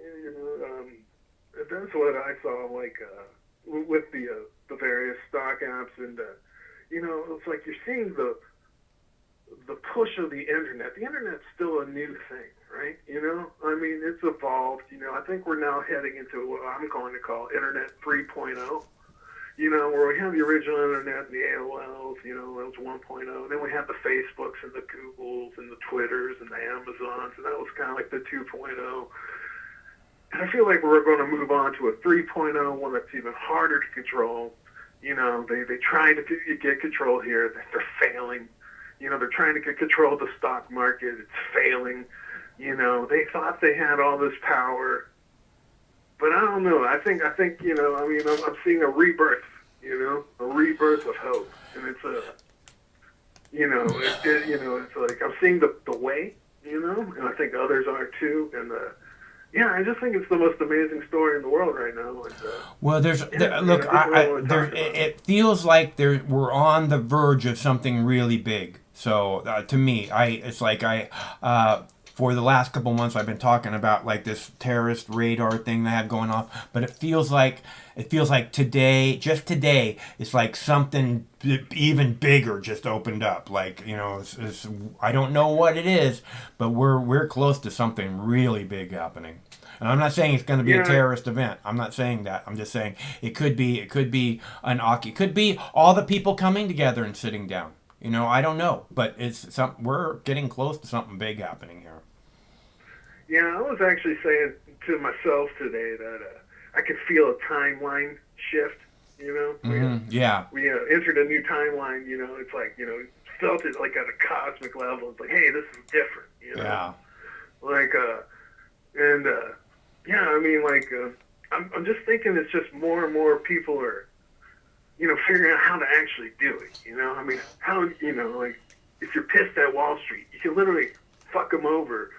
that's what I saw, with the various stock apps, and it's like you're seeing the push of the internet. The internet's still a new thing, right? You know, I mean, it's evolved. You know, I think we're now heading into what I'm going to call Internet 3.0. You know, where we have the original internet and the AOLs, you know, that was 1.0. And then we have the Facebooks and the Googles and the Twitters and the Amazons, and that was kind of like the 2.0. And I feel like we're going to move on to a 3.0, one that's even harder to control. You know, they try to get control here. They're failing. You know, they're trying to get control of the stock market. It's failing. You know, they thought they had all this power. But I don't know. I think you know, I mean, I'm seeing a rebirth, you know, a rebirth of hope. And it's a, you know, you know, it's like I'm seeing the way, you know, and I think others are too. And, yeah, I just think it's the most amazing story in the world right now. And, well, it feels like we're on the verge of something really big. So to me, for the last couple months, I've been talking about like this terrorist radar thing they have going on, but it feels like today, just today, it's like something even bigger just opened up. Like, you know, I don't know what it is, but we're close to something really big happening. And I'm not saying it's going to be a terrorist event. I'm not saying that. I'm just saying it could be it could be all the people coming together and sitting down. You know, I don't know, but we're getting close to something big happening here. Yeah, I was actually saying to myself today that I could feel a timeline shift, you know? Mm-hmm. Yeah. We entered a new timeline, you know, it's like, you know, felt it like at a cosmic level. It's like, hey, this is different, you know? Yeah. Like, yeah, I mean, like, I'm just thinking it's just more and more people are, you know, figuring out how to actually do it, you know? I mean, how, you know, like, if you're pissed at Wall Street, you can literally fuck them over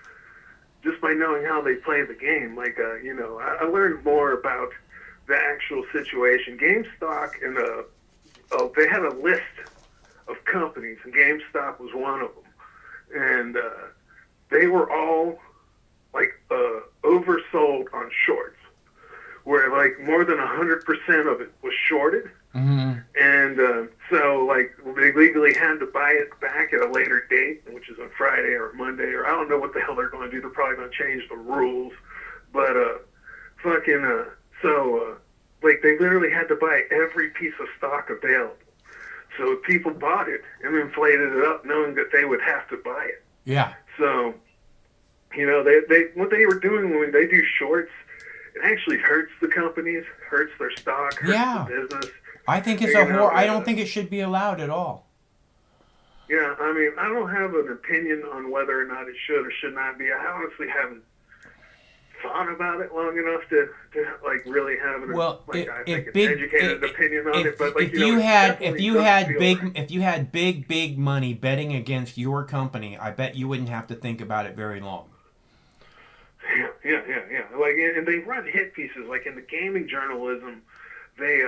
just by knowing how they play the game. Like, you know, I learned more about the actual situation. GameStop and they had a list of companies, and GameStop was one of them. And they were all, like, oversold on shorts, where, like, more than 100% of it was shorted. Mm-hmm. And so, like, they legally had to buy it back at a later date, which is on Friday or Monday, or I don't know what the hell they're going to do. They're probably going to change the rules. But, like, they literally had to buy every piece of stock available. So people bought it and inflated it up knowing that they would have to buy it. Yeah. So, you know, they what they were doing when they do shorts, it actually hurts the companies, hurts their stock, hurts the business. I think it's I don't think it should be allowed at all. Yeah, I mean, I don't have an opinion on whether or not it should or should not be. I honestly haven't thought about it long enough to like really have an educated opinion on it. But like, if you had big money betting against your company, I bet you wouldn't have to think about it very long. Yeah. Like, and they run hit pieces. Like in the gaming journalism, they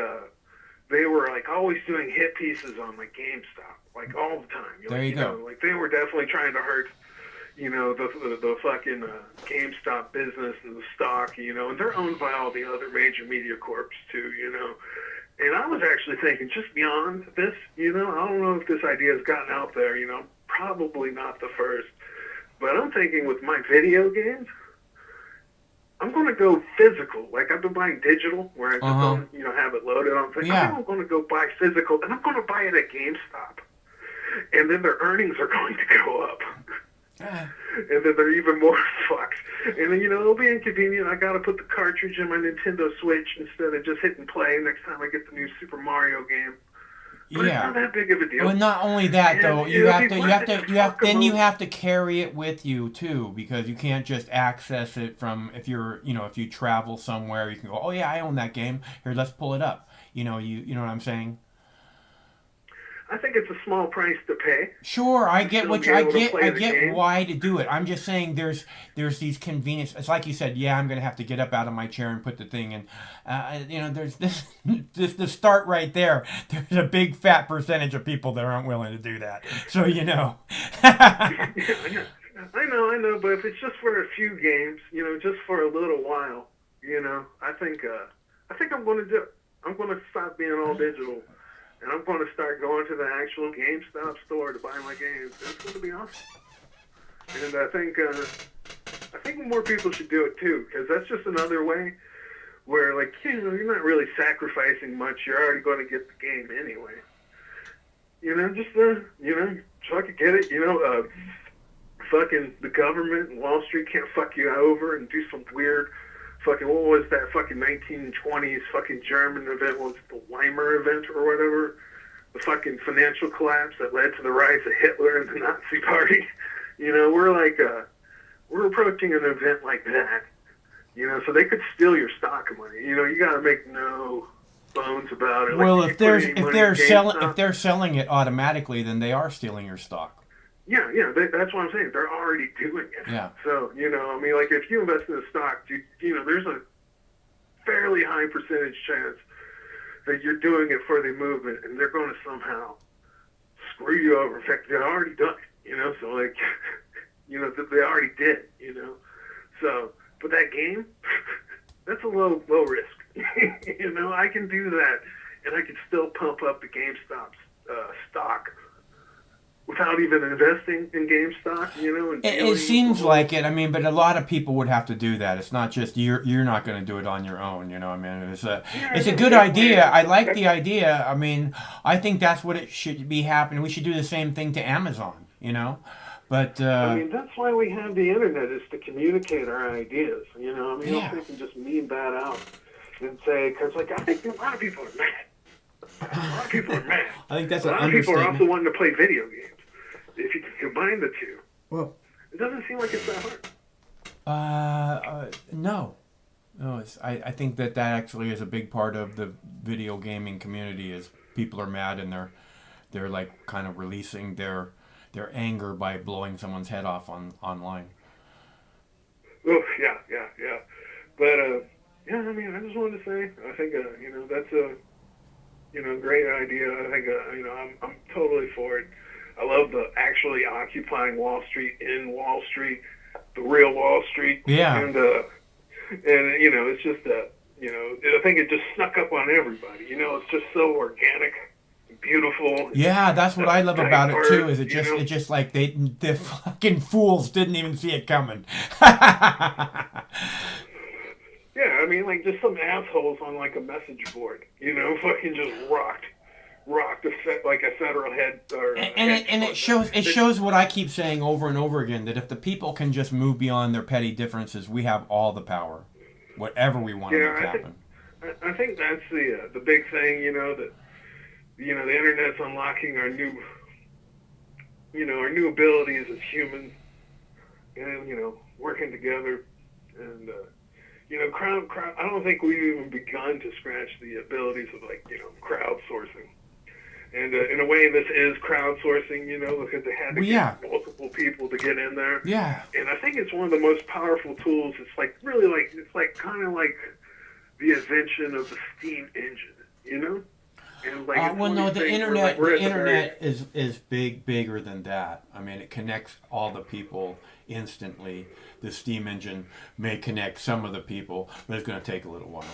were like always doing hit pieces on like GameStop, like all the time. There you go. Know, like they were definitely trying to hurt, you know, the fucking GameStop business and the stock, you know, and they're owned by all the other major media corps too, you know. And I was actually thinking, just beyond this, you know, I don't know if this idea has gotten out there, you know, probably not the first, but I'm thinking with my video games, I'm going to go physical. Like, I've been buying digital, where I just don't, you know, have it loaded on things. Yeah. I'm going to go buy physical, and I'm going to buy it at GameStop. And then their earnings are going to go up. And then they're even more fucked. And then, you know, it'll be inconvenient. I got to put the cartridge in my Nintendo Switch instead of just hitting play next time I get the new Super Mario game. But it's not that big of a deal. Well, not only that though, you have to carry it with you too, because you can't just access it from if you travel somewhere, you can go, oh yeah, I own that game. Here, let's pull it up. You know what I'm saying? I think it's a small price to pay. Sure, I get why to do it. I'm just saying there's these convenience. It's like you said, yeah, I'm gonna have to get up out of my chair and put the thing in. You know, there's this the start right there. There's a big fat percentage of people that aren't willing to do that. So you know. I know, but if it's just for a few games, you know, just for a little while, you know, I think I'm going to do it. I'm going to stop being all digital. and I'm going to start going to the actual GameStop store to buy my games. It's going to be awesome. And I think more people should do it too, because that's just another way where, like, you know, you're not really sacrificing much. You're already going to get the game anyway. You know, just you know, fucking get it. You know, fucking the government and Wall Street can't fuck you over and do some weird fucking, what was that fucking 1920s fucking German event? What was it, the Weimar event or whatever? The fucking financial collapse that led to the rise of Hitler and the Nazi Party. You know, we're approaching an event like that. You know, so they could steal your stock money. You know, you got to make no bones about it. Well, like, if they're selling it automatically, then they are stealing your stock. Yeah, that's what I'm saying. They're already doing it. Yeah. So, you know, I mean, like, if you invest in a stock, you know, there's a fairly high percentage chance that you're doing it for the movement, and they're going to somehow screw you over. In fact, they've already done it, you know, so, like, you know, they already did, you know. So, but that game, that's a low risk. You know, I can do that, and I can still pump up the GameStop stock without even investing in GameStop, you know. And it seems like it. I mean, but a lot of people would have to do that. It's not just you're not going to do it on your own, you know. I mean, it's a good idea. I like the idea. I mean, I think that's what it should be happening. We should do the same thing to Amazon, you know. But I mean, that's why we have the internet, is to communicate our ideas, you know. I mean, I don't think we can just meme that out and say, because, like, I think a lot of people are mad. A lot of people are mad. I think that's a lot of people are also wanting to play video games. If you can combine the two, well, it doesn't seem like it's that hard. No. I think that actually is a big part of the video gaming community. Is people are mad and they're like kind of releasing their anger by blowing someone's head off online. Oh yeah. But yeah, I mean, I just wanted to say, I think you know, that's a, you know, great idea. I think you know, I'm totally for it. I love the actually occupying Wall Street in Wall Street, the real Wall Street. Yeah. And you know, it's just you know, I think it just snuck up on everybody. You know, it's just so organic, beautiful. Yeah, that's what I love about it too. Is it just like the fucking fools didn't even see it coming. Yeah, I mean, like, just some assholes on, like, a message board, you know, fucking just rocked like a federal head. Or and it shows what I keep saying over and over again, that if the people can just move beyond their petty differences, we have all the power, whatever we want to make happen. I think that's the big thing, you know, that, you know, the internet's unlocking our new abilities as humans, and, you know, working together, and you know, I don't think we've even begun to scratch the abilities of, like, you know, crowdsourcing. And in a way, this is crowdsourcing, you know, because they had to get multiple people to get in there. Yeah. And I think it's one of the most powerful tools. It's like really like, it's like kind of like the invention of the steam engine, you know? And like, well, no, the internet is bigger than that. I mean, it connects all the people instantly. The steam engine may connect some of the people, but it's going to take a little while.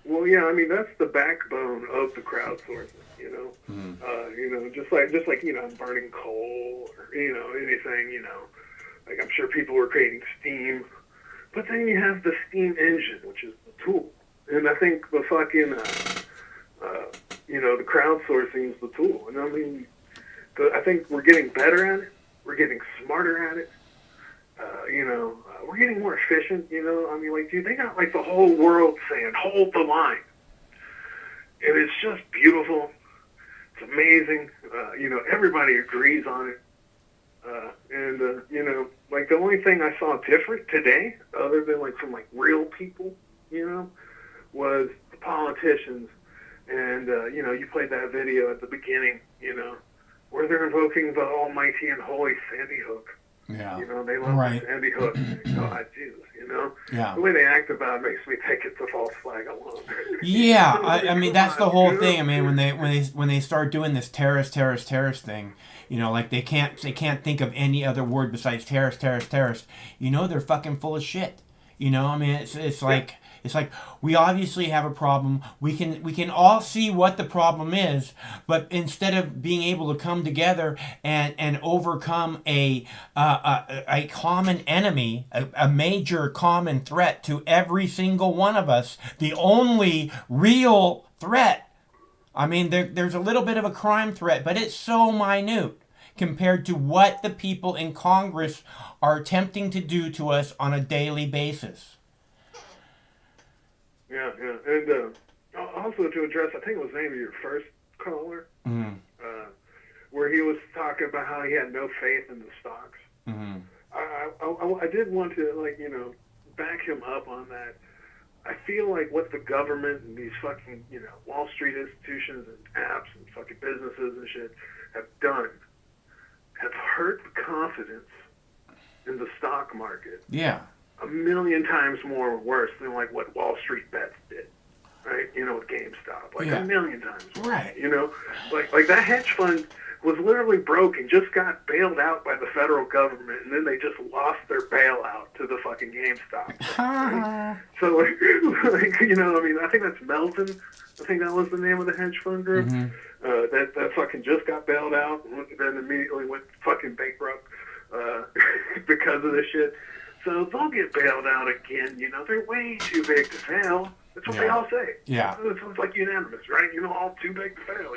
Well, yeah, I mean, that's the backbone of the crowdsourcing, you know. You know, just like you know, burning coal or, you know, anything, you know. Like, I'm sure people were creating steam, but then you have the steam engine, which is the tool. And I think the fucking you know, the crowdsourcing is the tool. And I mean, I think we're getting better at it. We're getting smarter at it. You know, we're getting more efficient, you know. I mean, like, dude, they got, like, the whole world saying, hold the line. And it's just beautiful. It's amazing. You know, everybody agrees on it. And you know, like, the only thing I saw different today, other than, like, from, like, real people, you know, was the politicians. And, you know, you played that video at the beginning, you know, where they're invoking the almighty and holy Sandy Hook. Yeah. You know, they love Sandy Hook. God, Jesus, you know? Yeah. The way they act about it makes me think it's a false flag alone. Yeah, I mean, that's the whole thing. I mean, when they start doing this terrorist thing, you know, like they can't think of any other word besides terrorist. You know, they're fucking full of shit. You know, I mean, it's like It's like we obviously have a problem. We can all see what the problem is, but instead of being able to come together and overcome a common enemy, a major common threat to every single one of us, the only real threat. I mean, there's a little bit of a crime threat, but it's so minute compared to what the people in Congress are attempting to do to us on a daily basis. Yeah. And also to address, I think it was maybe your first caller, where he was talking about how he had no faith in the stocks. I did want to, back him up on that. I feel like what the government and these fucking, Wall Street institutions and apps and fucking businesses and shit have done have hurt the confidence in the stock market. Yeah. A million times more worse than like what Wall Street Bets did, right? With GameStop, a million times. Right. Like that hedge fund was literally broke and just got bailed out by the federal government, and then they just lost their bailout to the fucking GameStop. Right? So, I think that's Melton. I think that was the name of the hedge fund group. That fucking just got bailed out and then immediately went fucking bankrupt because of this shit. So they'll get bailed out again. They're way too big to fail. That's what they all say. Yeah. It's like unanimous, right? All too big to fail.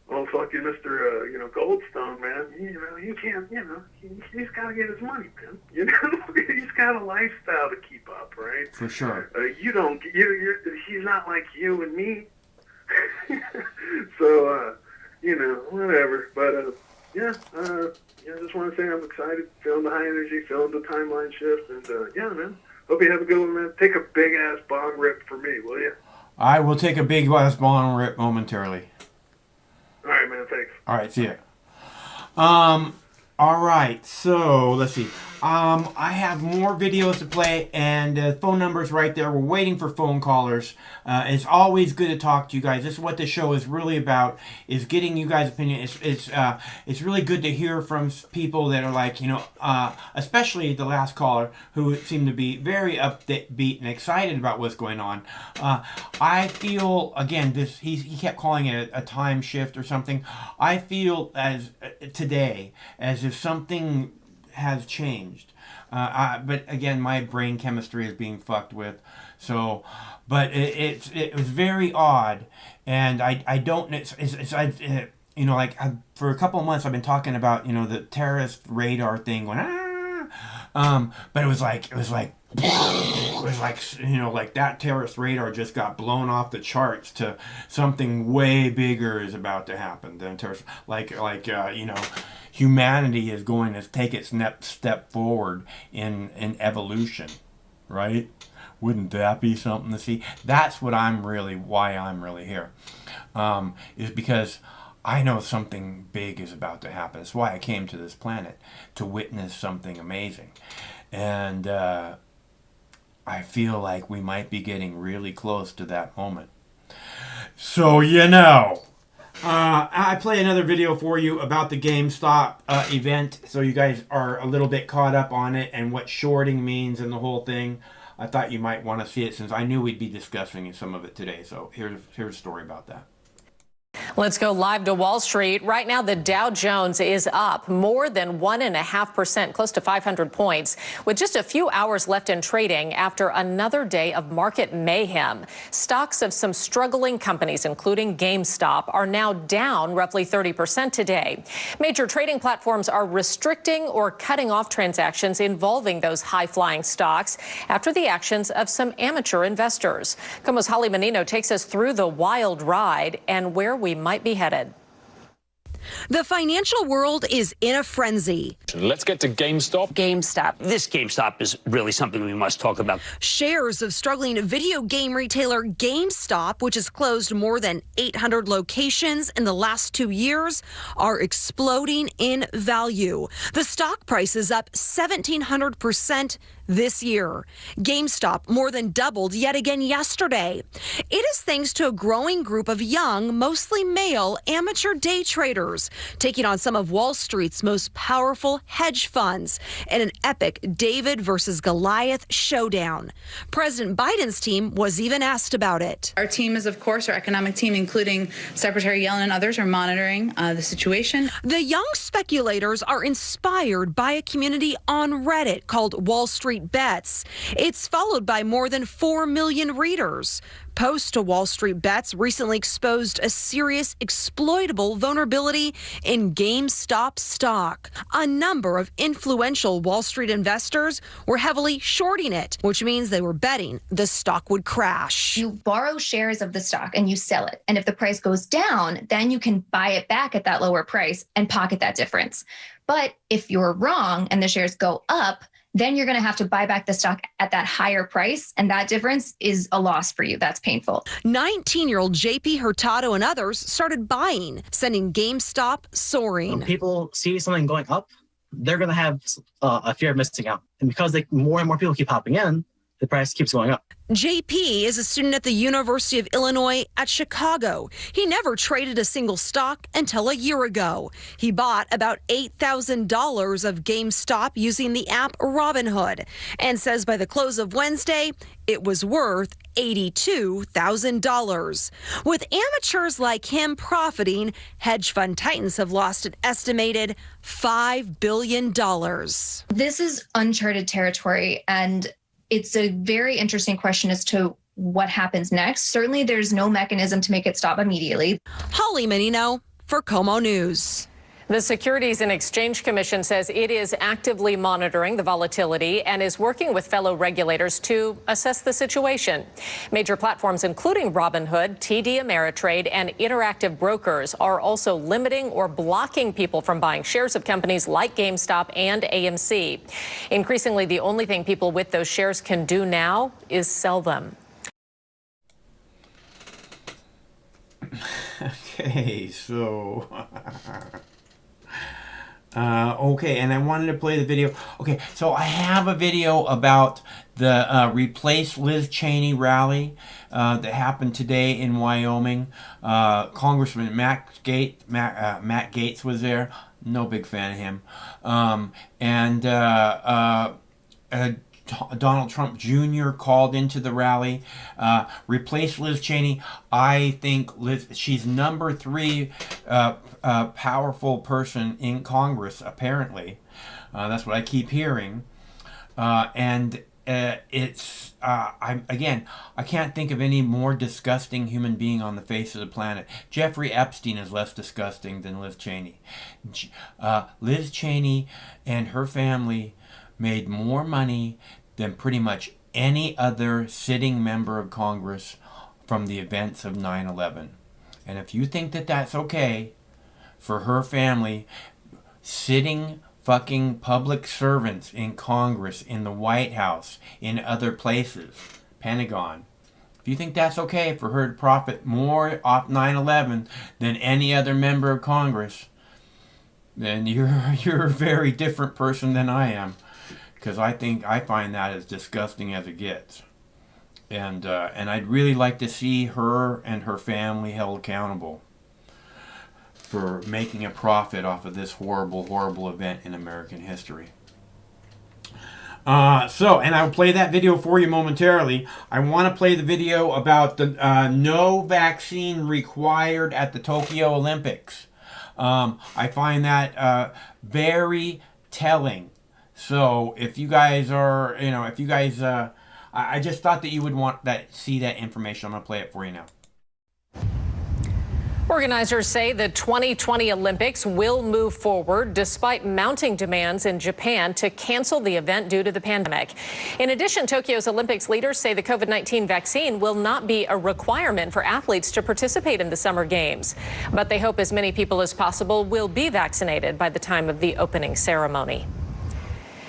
Oh, fucking Mr. Goldstone, man. He can't. He's got to get his money, man. He's got a lifestyle to keep up, right? For sure. You don't. He's not like you and me. So, whatever. But I just want to say I'm excited, feeling the high energy, feeling the timeline shift, and man. Hope you have a good one, man. Take a big ass bong rip for me, will you? I will take a big ass bong rip momentarily. All right, man. Thanks. All right, see ya. All right, so let's see. I have more videos to play, and phone numbers right there. We're waiting for phone callers. It's always good to talk to you guys. This is what the show is really about, is getting you guys' opinion. It's really good to hear from people that are like, especially the last caller, who seemed to be very upbeat and excited about what's going on. I feel, again, he kept calling it a time shift or something. I feel today as if something has changed. But again, my brain chemistry is being fucked with. So, but it was very odd, and I don't. For a couple of months I've been talking about the terrorist radar thing going but it was like that terrorist radar just got blown off the charts to something way bigger is about to happen than terrorist. Humanity is going to take its next step forward in evolution, right? Wouldn't that be something to see? That's why I'm really here, is because I know something big is about to happen. That's why I came to this planet, to witness something amazing. And I feel like we might be getting really close to that moment. So, I play another video for you about the GameStop event, so you guys are a little bit caught up on it and what shorting means and the whole thing. I thought you might want to see it since I knew we'd be discussing some of it today. So here's a story about that. Let's go live to Wall Street. Right now, the Dow Jones is up more than 1.5%, close to 500 points, with just a few hours left in trading after another day of market mayhem. Stocks of some struggling companies, including GameStop, are now down roughly 30% today. Major trading platforms are restricting or cutting off transactions involving those high-flying stocks after the actions of some amateur investors. KOMO's Holly Menino takes us through the wild ride and where we might be headed. The financial world is in a frenzy. Let's get to GameStop. This GameStop is really something we must talk about. Shares of struggling video game retailer GameStop, which has closed more than 800 locations in the last 2 years, are exploding in value. The stock price is up 1,700% this year. GameStop more than doubled yet again yesterday. It is thanks to a growing group of young, mostly male, amateur day traders taking on some of Wall Street's most powerful hedge funds in an epic David versus Goliath showdown. President Biden's team was even asked about it. Our team is, of course, our economic team, including Secretary Yellen and others, are monitoring the situation. The young speculators are inspired by a community on Reddit called Wall Street Bets. It's followed by more than 4 million readers. Posts to Wall Street Bets recently exposed a serious exploitable vulnerability in GameStop stock. A number of influential Wall Street investors were heavily shorting it, which means they were betting the stock would crash. You borrow shares of the stock and you sell it. And if the price goes down, then you can buy it back at that lower price and pocket that difference. But if you're wrong and the shares go up, then you're going to have to buy back the stock at that higher price. And that difference is a loss for you. That's painful. 19-year-old JP Hurtado and others started buying, sending GameStop soaring. When people see something going up, they're going to have a fear of missing out. And because more and more people keep hopping in, the price keeps going up. JP is a student at the University of Illinois at Chicago. He never traded a single stock until a year ago. He bought about $8,000 of GameStop using the app Robinhood and says by the close of Wednesday, it was worth $82,000. With amateurs like him profiting, hedge fund titans have lost an estimated $5 billion. This is uncharted territory, and it's a very interesting question as to what happens next. Certainly, there's no mechanism to make it stop immediately. Holly Menino for KOMO News. The Securities and Exchange Commission says it is actively monitoring the volatility and is working with fellow regulators to assess the situation. Major platforms including Robinhood, TD Ameritrade, and Interactive Brokers are also limiting or blocking people from buying shares of companies like GameStop and AMC. Increasingly, the only thing people with those shares can do now is sell them. Okay, so okay, and I wanted to play the video. Okay, so I have a video about the Replace Liz Cheney rally that happened today in Wyoming. Congressman Matt Gaetz was there. No big fan of him. Donald Trump Jr. called into the rally. Replace Liz Cheney. I think she's number 3 powerful person in Congress, apparently. That's what I keep hearing. I can't think of any more disgusting human being on the face of the planet. Jeffrey Epstein is less disgusting than Liz Cheney. Liz Cheney and her family made more money than pretty much any other sitting member of Congress from the events of 9/11. And if you think that that's okay for her family, sitting fucking public servants in Congress, in the White House, in other places, Pentagon, if you think that's okay for her to profit more off 9/11 than any other member of Congress, then you're a very different person than I am. Because I find that as disgusting as it gets, and I'd really like to see her and her family held accountable for making a profit off of this horrible, horrible event in American history. And I'll play that video for you momentarily. I want to play the video about the no vaccine required at the Tokyo Olympics. I find that very telling. So if you guys are, I just thought that you would see that information. I'm going to play it for you now. Organizers say the 2020 Olympics will move forward despite mounting demands in Japan to cancel the event due to the pandemic. In addition, Tokyo's Olympics leaders say the COVID-19 vaccine will not be a requirement for athletes to participate in the Summer Games. But they hope as many people as possible will be vaccinated by the time of the opening ceremony.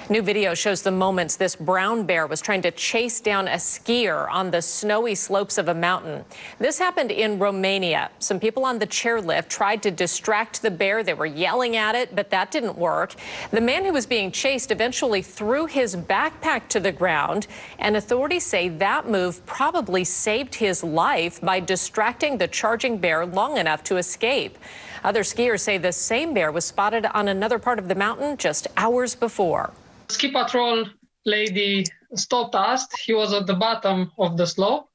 New video shows the moments this brown bear was trying to chase down a skier on the snowy slopes of a mountain. This happened in Romania. Some people on the chairlift tried to distract the bear. They were yelling at it, but that didn't work. The man who was being chased eventually threw his backpack to the ground, and authorities say that move probably saved his life by distracting the charging bear long enough to escape. Other skiers say the same bear was spotted on another part of the mountain just hours before. Ski patrol lady stopped us. He was at the bottom of the slope,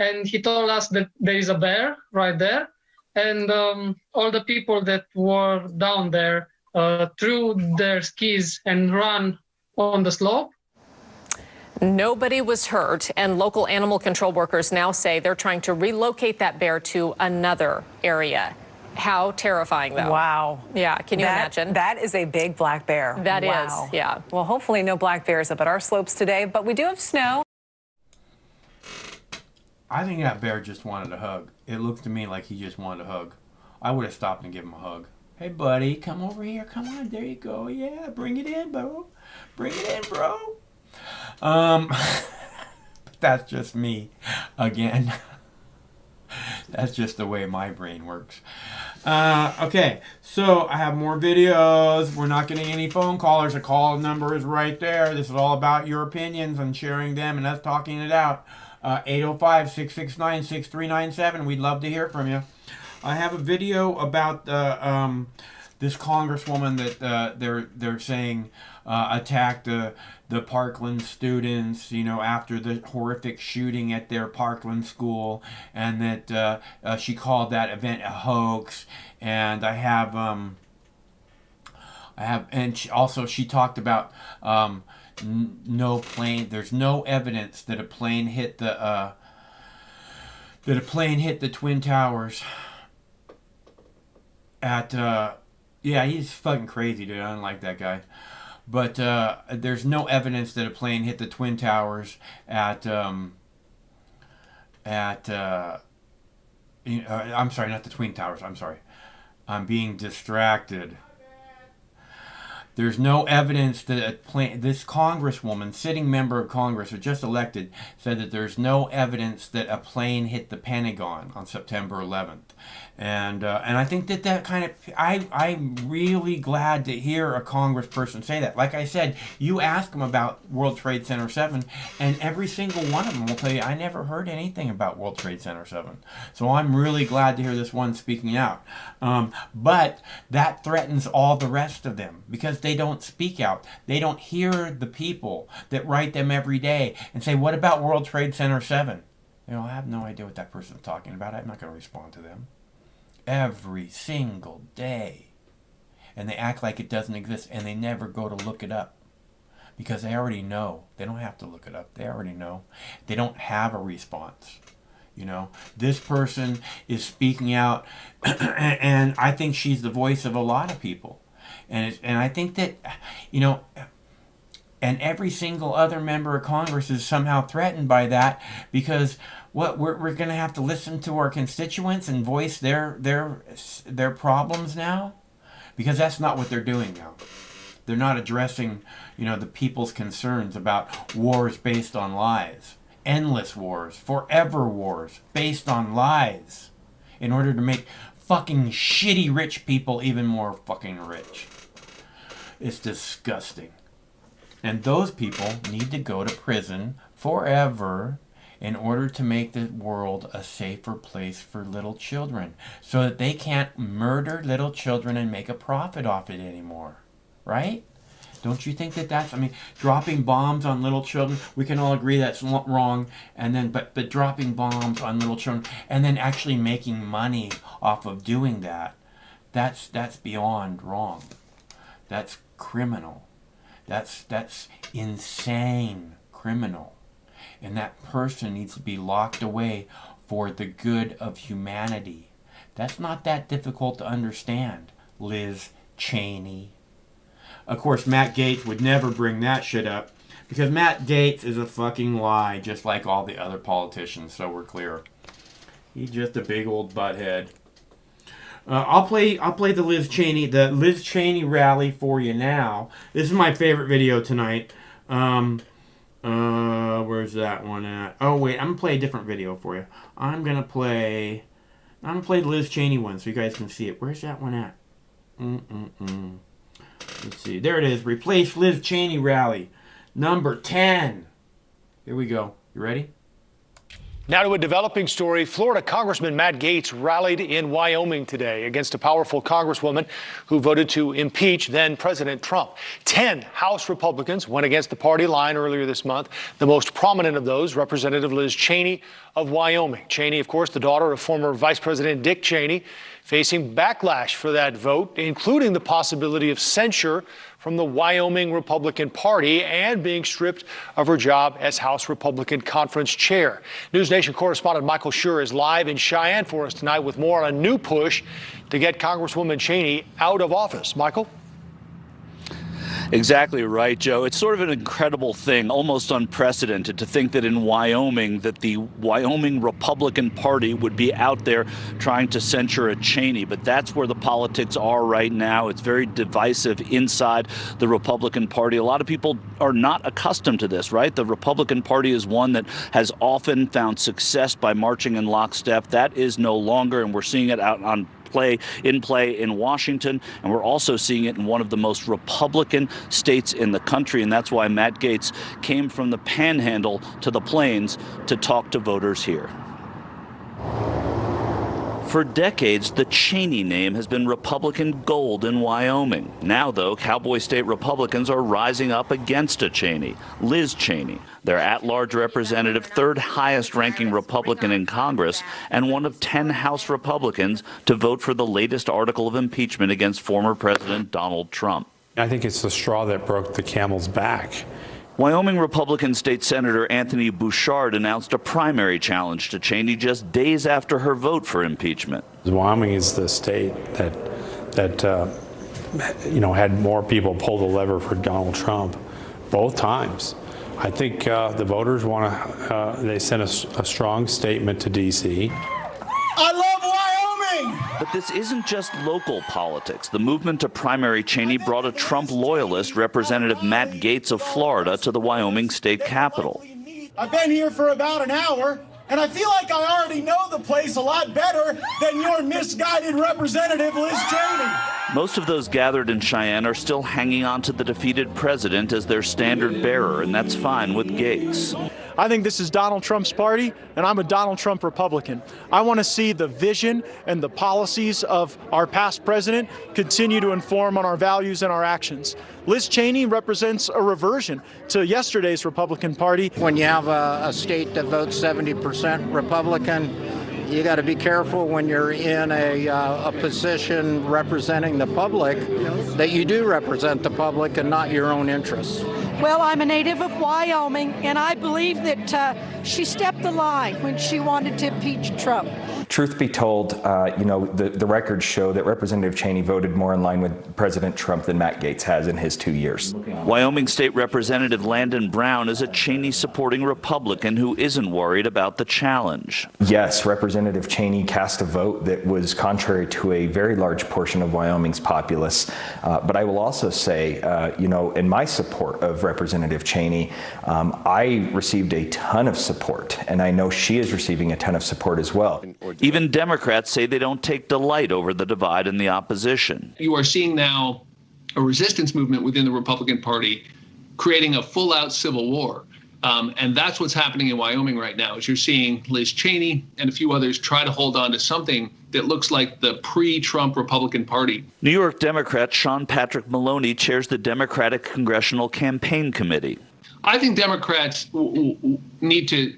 and he told us that there is a bear right there. And all the people that were down there threw their skis and ran on the slope. Nobody was hurt, and local animal control workers now say they're trying to relocate that bear to another area. How terrifying, though. Wow. Yeah, can you imagine? That is a big black bear. That is, yeah. Well, hopefully no black bears up at our slopes today, but we do have snow. I think that bear just wanted a hug. It looked to me like he just wanted a hug. I would have stopped and given him a hug. Hey, buddy, come over here. Come on, there you go. Yeah, bring it in, bro. Bring it in, bro. That's just me again. That's just the way my brain works. Okay, so I have more videos. We're not getting any phone callers. The call number is right there. This is all about your opinions and sharing them and us talking it out. 805-669-6397. We'd love to hear from you. I have a video about this congresswoman that they're saying attacked the Parkland students, you know, after the horrific shooting at their Parkland school, and that she called that event a hoax. And I have, and she talked about no plane. There's no evidence that a plane hit the Twin Towers. Yeah, he's fucking crazy, dude. I don't like that guy. But there's no evidence that a plane hit the Twin Towers I'm sorry, not the Twin Towers. I'm sorry. I'm being distracted. There's no evidence that a plane, this congresswoman, sitting member of Congress who just elected, said that there's no evidence that a plane hit the Pentagon on September 11th. And I think that kind of, I'm really glad to hear a congressperson say that. Like I said, you ask them about World Trade Center 7, and every single one of them will tell you, I never heard anything about World Trade Center 7. So I'm really glad to hear this one speaking out. But that threatens all the rest of them, because they don't speak out. They don't hear the people that write them every day and say, what about World Trade Center 7? You know, I have no idea what that person's talking about. I'm not going to respond to them. Every single day. And they act like it doesn't exist, and they never go to look it up. Because they already know. They don't have to look it up. They already know. They don't have a response. You know, this person is speaking out, and I think she's the voice of a lot of people. And I think that, you know, and every single other member of Congress is somehow threatened by that, because what we're going to have to listen to our constituents and voice their problems now, because that's not what they're doing now. They're not addressing, you know, the people's concerns about wars based on lies, endless wars, forever wars based on lies, in order to make fucking shitty rich people even more fucking rich. It's disgusting. And those people need to go to prison forever in order to make the world a safer place for little children, so that they can't murder little children and make a profit off it anymore. Right? Don't you think that that's, I mean, dropping bombs on little children, we can all agree that's wrong, and then, but dropping bombs on little children, and then actually making money off of doing that, that's beyond wrong. That's criminal. That's insane criminal. And that person needs to be locked away for the good of humanity. That's not that difficult to understand, Liz Cheney. Of course, Matt Gaetz would never bring that shit up, because Matt Gaetz is a fucking lie, just like all the other politicians, so we're clear. He's just a big old butthead. I'll play the Liz Cheney rally for you now. This is my favorite video tonight. Where's that one at? Oh wait, I'm gonna play a different video for you. I'm gonna play the Liz Cheney one so you guys can see it. Where's that one at? Let's see. There it is. Replace Liz Cheney rally, number 10. Here we go. You ready? Now to a developing story. Florida Congressman Matt Gaetz rallied in Wyoming today against a powerful congresswoman who voted to impeach then President Trump. 10 House Republicans went against the party line earlier this month. The most prominent of those, Representative Liz Cheney of Wyoming. Cheney, of course, the daughter of former Vice President Dick Cheney, facing backlash for that vote, including the possibility of censure from the Wyoming Republican Party and being stripped of her job as House Republican Conference Chair. News Nation correspondent Michael Schur is live in Cheyenne for us tonight with more on a new push to get Congresswoman Cheney out of office. Michael? Exactly right, Joe. It's sort of an incredible thing, almost unprecedented, to think that in Wyoming, that the Wyoming Republican Party would be out there trying to censure a Cheney. But that's where the politics are right now. It's very divisive inside the Republican Party. A lot of people are not accustomed to this, right? The Republican Party is one that has often found success by marching in lockstep. That is no longer, and we're seeing it out on play in Washington, and we're also seeing it in one of the most Republican states in the country, and that's why Matt Gaetz came from the Panhandle to the Plains to talk to voters here. For decades, the Cheney name has been Republican gold in Wyoming. Now, though, Cowboy State Republicans are rising up against a Cheney, Liz Cheney, their at-large representative, third highest-ranking Republican in Congress, and one of 10 House Republicans to vote for the latest article of impeachment against former President Donald Trump. I think it's the straw that broke the camel's back. Wyoming Republican State Senator Anthony Bouchard announced a primary challenge to Cheney just days after her vote for impeachment. Wyoming is the state that had more people pull the lever for Donald Trump both times. I think the voters want to, they sent a strong statement to D.C. I love Wyoming! But this isn't just local politics. The movement to primary Cheney brought a Trump loyalist, Representative Matt Gaetz of Florida, to the Wyoming state capitol. I've been here for about an hour, and I feel like I already know the place a lot better than your misguided Representative Liz Cheney. Most of those gathered in Cheyenne are still hanging on to the defeated president as their standard bearer, and that's fine with Gaetz. I think this is Donald Trump's party, and I'm a Donald Trump Republican. I want to see the vision and the policies of our past president continue to inform on our values and our actions. Liz Cheney represents a reversion to yesterday's Republican Party. When you have a state that votes 70% Republican, you got to be careful when you're in a position representing the public that you do represent the public and not your own interests. Well, I'm a native of Wyoming, and I believe that she stepped the line when she wanted to impeach Trump. Truth be told, the records show that Representative Cheney voted more in line with President Trump than Matt Gaetz has in his 2 years. Wyoming State Representative Landon Brown is a Cheney-supporting Republican who isn't worried about the challenge. Yes, Representative Cheney cast a vote that was contrary to a very large portion of Wyoming's populace. But I will also say, in my support of Representative Cheney, I received a ton of support, and I know she is receiving a ton of support as well. Even Democrats say they don't take delight over the divide in the opposition. You are seeing now a resistance movement within the Republican Party creating a full-out civil war. And that's what's happening in Wyoming right now, is you're seeing Liz Cheney and a few others try to hold on to something that looks like the pre-Trump Republican Party. New York Democrat Sean Patrick Maloney chairs the Democratic Congressional Campaign Committee. I think Democrats need to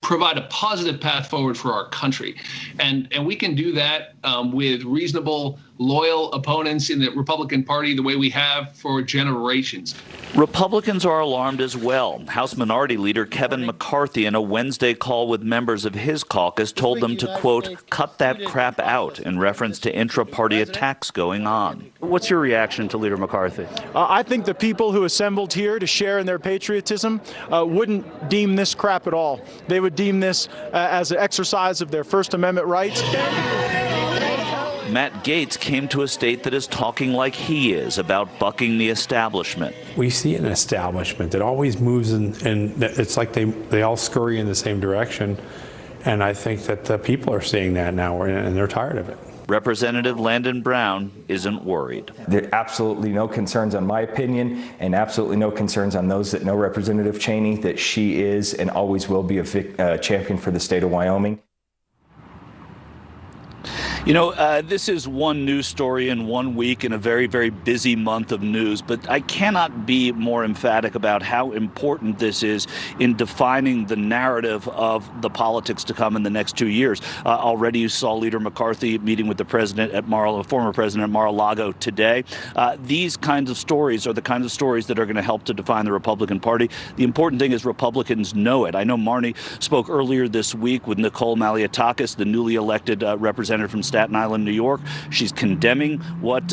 provide a positive path forward for our country. And we can do that with reasonable, loyal opponents in the Republican Party the way we have for generations. Republicans are alarmed as well. House Minority Leader Kevin McCarthy, in a Wednesday call with members of his caucus, told them to, quote, cut that crap out, in reference to intra-party attacks going on. What's your reaction to Leader McCarthy? I think the people who assembled here to share in their patriotism wouldn't deem this crap at all. They would deem this as an exercise of their First Amendment rights. Matt Gaetz came to a state that is talking like he is about bucking the establishment. We see an establishment that always moves and it's like they all scurry in the same direction. And I think that the people are seeing that now, and they're tired of it. Representative Landon Brown isn't worried. There are absolutely no concerns on my opinion, and absolutely no concerns on those that know Representative Cheney, that she is and always will be a champion for the state of Wyoming. You know, this is one news story in 1 week in a very, very busy month of news, but I cannot be more emphatic about how important this is in defining the narrative of the politics to come in the next 2 years. Already you saw Leader McCarthy meeting with the president at former president at Mar-a-Lago today. These kinds of stories are the kinds of stories that are going to help to define the Republican Party. The important thing is Republicans know it. I know Marnie spoke earlier this week with Nicole Malliotakis, the newly elected representative from Staten Island, New York. She's condemning what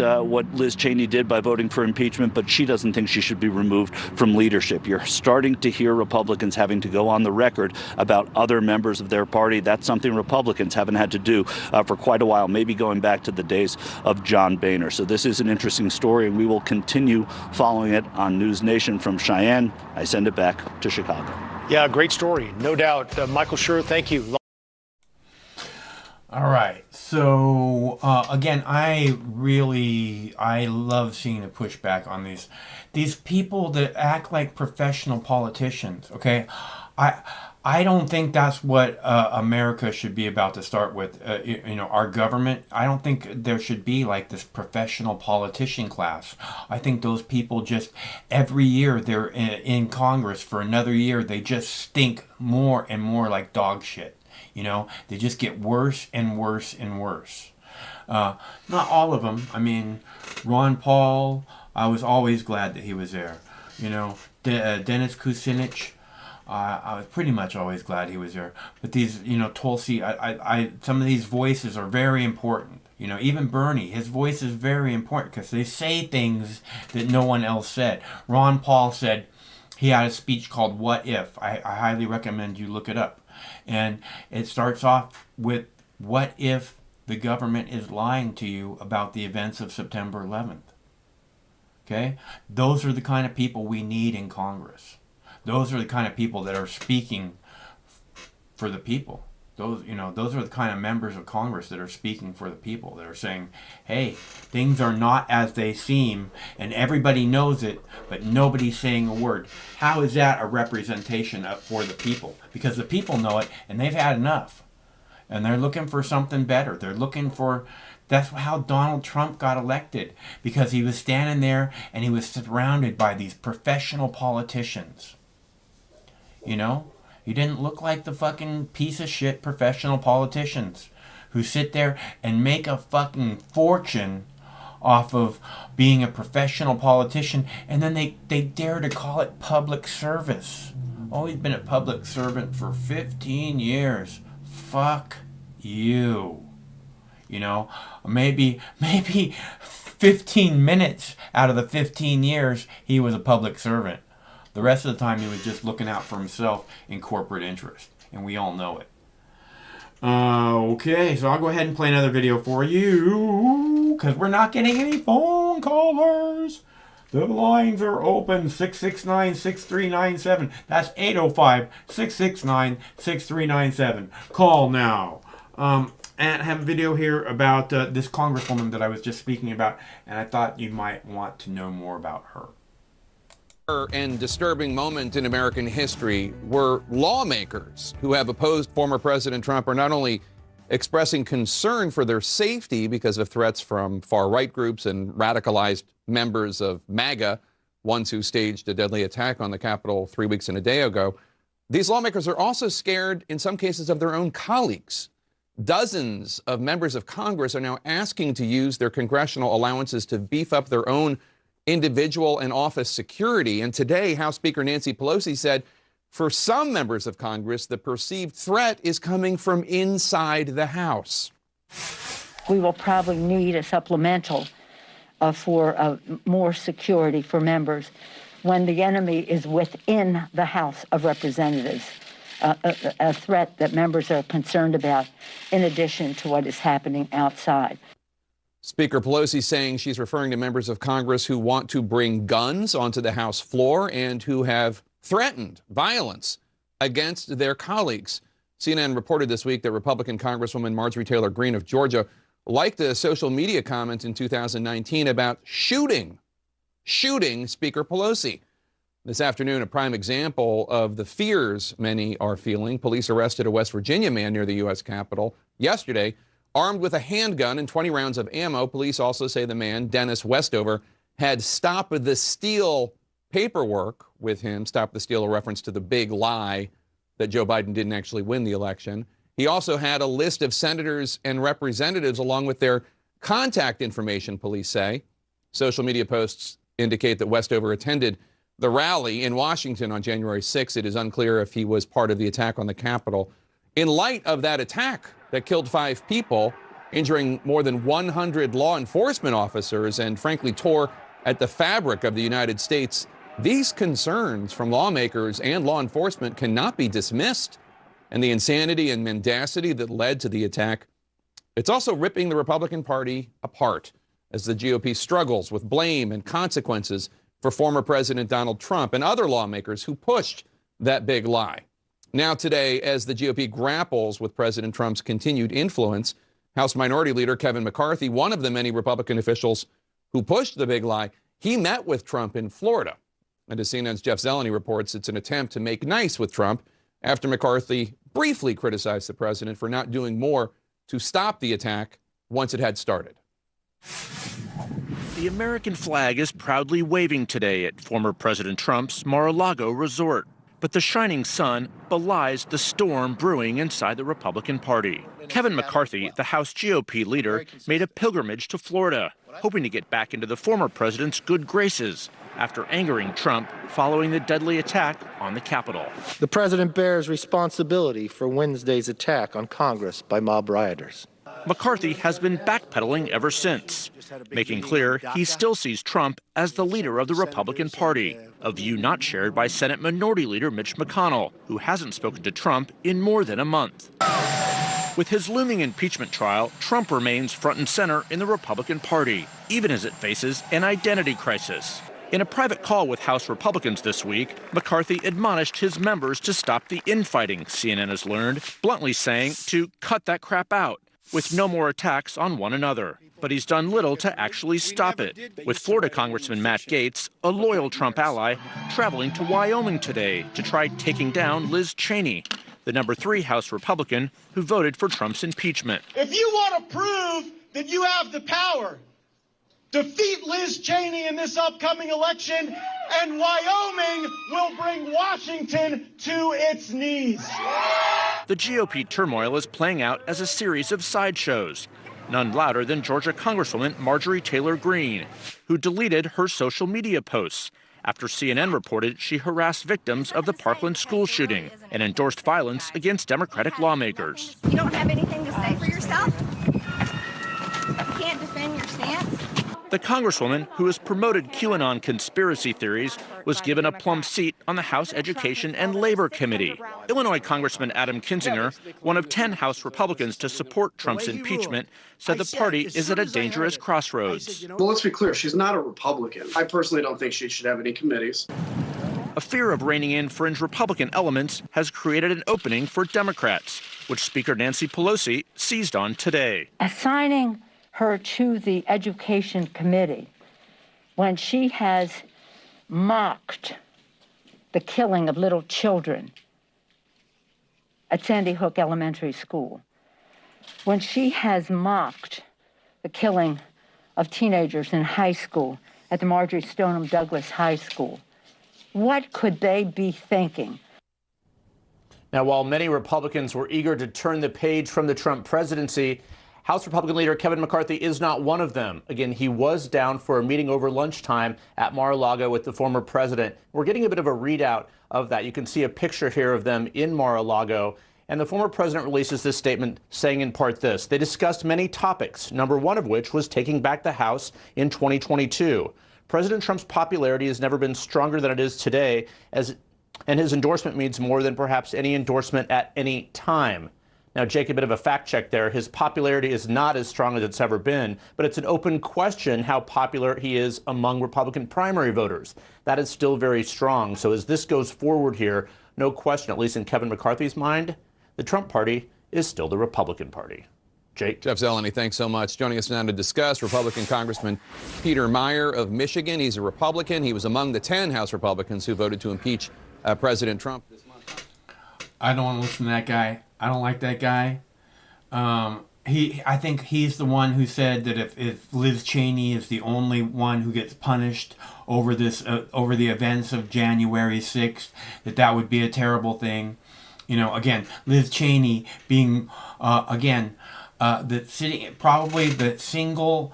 Liz Cheney did by voting for impeachment, but she doesn't think she should be removed from leadership. You're starting to hear Republicans having to go on the record about other members of their party. That's something Republicans haven't had to do for quite a while, maybe going back to the days of John Boehner. So this is an interesting story, and we will continue following it on News Nation. From Cheyenne, I send it back to Chicago. Yeah, great story, no doubt. Michael Schur, thank you. All right. So again, I love seeing the pushback on these people that act like professional politicians. Okay, I don't think that's what America should be about to start with. Our government. I don't think there should be like this professional politician class. I think those people just every year they're in Congress for another year. They just stink more and more like dog shit. They just get worse and worse and worse. Not all of them. I mean, Ron Paul, I was always glad that he was there. Dennis Kucinich, I was pretty much always glad he was there. But these, Tulsi, some of these voices are very important. Even Bernie, his voice is very important because they say things that no one else said. Ron Paul said, he had a speech called What If. I highly recommend you look it up. And it starts off with, what if the government is lying to you about the events of September 11th? Okay? Those are the kind of people we need in Congress. Those are the kind of people that are speaking for the people. Those are the kind of members of Congress that are speaking for the people, that are saying, hey, things are not as they seem, and everybody knows it, but nobody's saying a word. How is that a representation for the people? Because the people know it, and they've had enough. And they're looking for something better. That's how Donald Trump got elected, because he was standing there and he was surrounded by these professional politicians. He didn't look like the fucking piece of shit professional politicians who sit there and make a fucking fortune off of being a professional politician, and then they dare to call it public service. Oh, he's been a public servant for 15 years. Fuck you. Maybe 15 minutes out of the 15 years he was a public servant. The rest of the time he was just looking out for himself in corporate interest. And we all know it. Okay, so I'll go ahead and play another video for you, because we're not getting any phone callers. The lines are open, 669-6397. That's 805-669-6397. Call now. And I have a video here about this congresswoman that I was just speaking about, and I thought you might want to know more about her. And disturbing moment in American history where lawmakers who have opposed former President Trump are not only expressing concern for their safety because of threats from far-right groups and radicalized members of MAGA, ones who staged a deadly attack on the Capitol 3 weeks and a day ago. These lawmakers are also scared, in some cases, of their own colleagues. Dozens of members of Congress are now asking to use their congressional allowances to beef up their own individual and office security. And today, House Speaker Nancy Pelosi said, for some members of Congress, the perceived threat is coming from inside the House. We will probably need a supplemental for more security for members when the enemy is within the House of Representatives, a threat that members are concerned about in addition to what is happening outside. Speaker Pelosi saying she's referring to members of Congress who want to bring guns onto the House floor and who have threatened violence against their colleagues. CNN reported this week that Republican Congresswoman Marjorie Taylor Greene of Georgia liked a social media comment in 2019 about shooting Speaker Pelosi. This afternoon, a prime example of the fears many are feeling. Police arrested a West Virginia man near the U.S. Capitol yesterday, armed with a handgun and 20 rounds of ammo. Police also say the man, Dennis Westover, had Stop the Steal paperwork with him. Stop the Steal, a reference to the big lie that Joe Biden didn't actually win the election. He also had a list of senators and representatives along with their contact information, police say. Social media posts indicate that Westover attended the rally in Washington on January 6th. It is unclear if he was part of the attack on the Capitol. In light of that attack that killed 5 people, injuring more than 100 law enforcement officers, and frankly tore at the fabric of the United States, these concerns from lawmakers and law enforcement cannot be dismissed. And the insanity and mendacity that led to the attack, it's also ripping the Republican Party apart as the GOP struggles with blame and consequences for former President Donald Trump and other lawmakers who pushed that big lie. Now today, as the GOP grapples with President Trump's continued influence, House Minority Leader Kevin McCarthy, one of the many Republican officials who pushed the big lie, he met with Trump in Florida. And as CNN's Jeff Zeleny reports, it's an attempt to make nice with Trump after McCarthy briefly criticized the president for not doing more to stop the attack once it had started. The American flag is proudly waving today at former President Trump's Mar-a-Lago resort. But the shining sun belies the storm brewing inside the Republican Party. Kevin McCarthy, the House GOP leader, made a pilgrimage to Florida, hoping to get back into the former president's good graces after angering Trump following the deadly attack on the Capitol. The president bears responsibility for Wednesday's attack on Congress by mob rioters. McCarthy has been backpedaling ever since, making clear he still sees Trump as the leader of the Republican Party, a view not shared by Senate Minority Leader Mitch McConnell, who hasn't spoken to Trump in more than a month. With his looming impeachment trial, Trump remains front and center in the Republican Party, even as it faces an identity crisis. In a private call with House Republicans this week, McCarthy admonished his members to stop the infighting, CNN has learned, bluntly saying to cut that crap out, with no more attacks on one another. But he's done little to actually stop it, with Florida Congressman Matt Gaetz, a loyal Trump ally, traveling to Wyoming today to try taking down Liz Cheney, the number 3 House Republican who voted for Trump's impeachment. If you want to prove that you have the power, defeat Liz Cheney in this upcoming election, and Wyoming will bring Washington to its knees. The GOP turmoil is playing out as a series of sideshows, none louder than Georgia Congresswoman Marjorie Taylor Greene, who deleted her social media posts after CNN reported she harassed victims of the Parkland school shooting and endorsed violence against Democratic lawmakers. You don't have anything to say for yourself? You can't defend your stance? The Congresswoman, who has promoted QAnon conspiracy theories, was given a plum seat on the House Education and Labor Committee. Illinois Congressman Adam Kinzinger, one of 10 House Republicans to support Trump's impeachment, said the party is at a dangerous crossroads. Well, let's be clear, she's not a Republican. I personally don't think she should have any committees. A fear of reining in fringe Republican elements has created an opening for Democrats, which Speaker Nancy Pelosi seized on today. Assigning her to the Education Committee when she has mocked the killing of little children at Sandy Hook Elementary School, when she has mocked the killing of teenagers in high school at the Marjorie Stoneman Douglas High School. What could they be thinking? Now, while many Republicans were eager to turn the page from the Trump presidency, House Republican leader Kevin McCarthy is not one of them. Again, he was down for a meeting over lunchtime at Mar-a-Lago with the former president. We're getting a bit of a readout of that. You can see a picture here of them in Mar-a-Lago. And the former president releases this statement saying in part this: they discussed many topics, number one of which was taking back the House in 2022. President Trump's popularity has never been stronger than it is today, and his endorsement means more than perhaps any endorsement at any time. Now, Jake, a bit of a fact check there. His popularity is not as strong as it's ever been, but it's an open question how popular he is among Republican primary voters. That is still very strong. So as this goes forward here, no question, at least in Kevin McCarthy's mind, the Trump party is still the Republican Party. Jake? Jeff Zeleny, thanks so much. Joining us now to discuss, Republican Congressman Peter Meijer of Michigan. He's a Republican. He was among the 10 House Republicans who voted to impeach President Trump this month. I don't want to listen to that guy. I don't like that guy. I think he's the one who said that if Liz Cheney is the only one who gets punished over this over the events of January 6th, that would be a terrible thing. You know, again, Liz Cheney being probably the single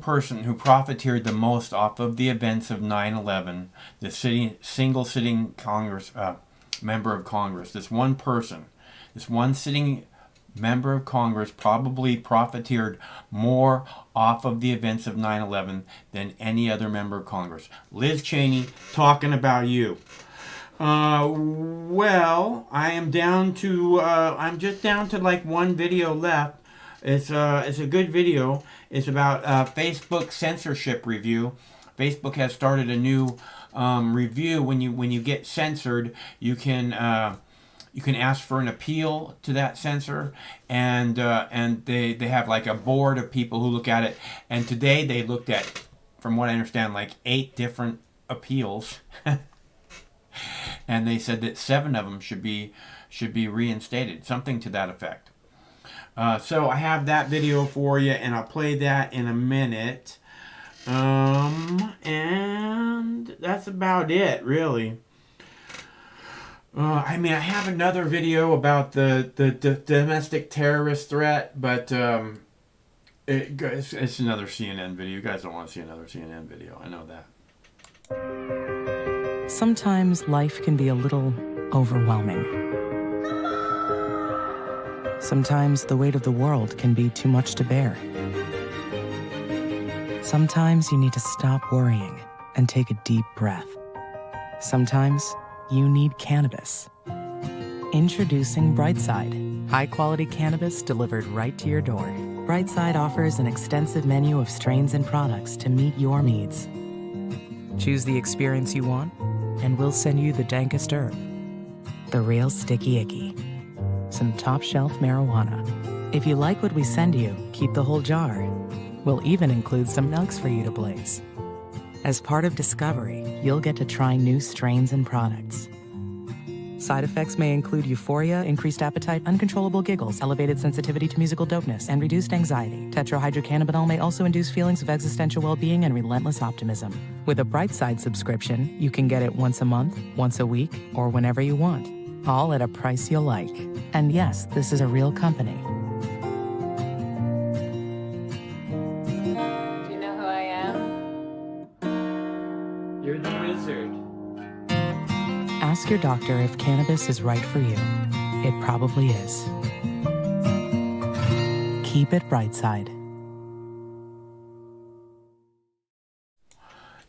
person who profiteered the most off of the events of 9/11, the sitting Congress member of Congress, this one sitting member of Congress probably profiteered more off of the events of 9/11 than any other member of Congress. Liz Cheney, talking about you. Well, I'm just down to like one video left. It's a good video. It's about Facebook censorship review. Facebook has started a new review. When you get censored, you can ask for an appeal to that censor, and they have like a board of people who look at it. And today they looked at, from what I understand, like 8 different appeals, and they said that 7 of them should be reinstated, something to that effect. So I have that video for you, and I'll play that in a minute. And that's about it, really. I mean, I have another video about the domestic terrorist threat, but it's another CNN video. You guys don't want to see another CNN video. I know that. Sometimes life can be a little overwhelming. Sometimes the weight of the world can be too much to bear. Sometimes you need to stop worrying and take a deep breath. Sometimes you need cannabis. Introducing Brightside, high-quality cannabis delivered right to your door. Brightside offers an extensive menu of strains and products to meet your needs. Choose the experience you want, and we'll send you the dankest herb, the real sticky icky, some top-shelf marijuana. If you like what we send you, keep the whole jar. We'll even include some nugs for you to blaze. As part of Discovery, you'll get to try new strains and products. Side effects may include euphoria, increased appetite, uncontrollable giggles, elevated sensitivity to musical dopeness, and reduced anxiety. Tetrahydrocannabinol may also induce feelings of existential well-being and relentless optimism. With a Brightside subscription, you can get it once a month, once a week, or whenever you want, all at a price you'll like. And yes, this is a real company. Do you know who I am? You're the wizard. Ask your doctor if cannabis is right for you. It probably is. Keep it Brightside.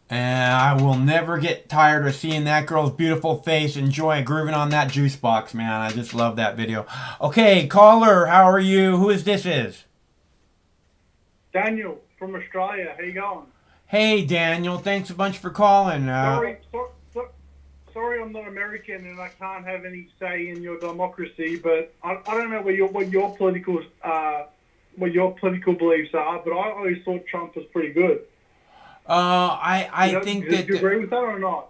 And I will never get tired of seeing that girl's beautiful face and joy grooving on that juice box, man. I just love that video. Okay, caller, how are you? Who is this? Daniel from Australia. How you going? Hey, Daniel. Thanks a bunch for calling. Sorry, I'm not American and I can't have any say in your democracy. But I don't know what your political beliefs are. But I always thought Trump was pretty good. I think that. Do you agree with that or not?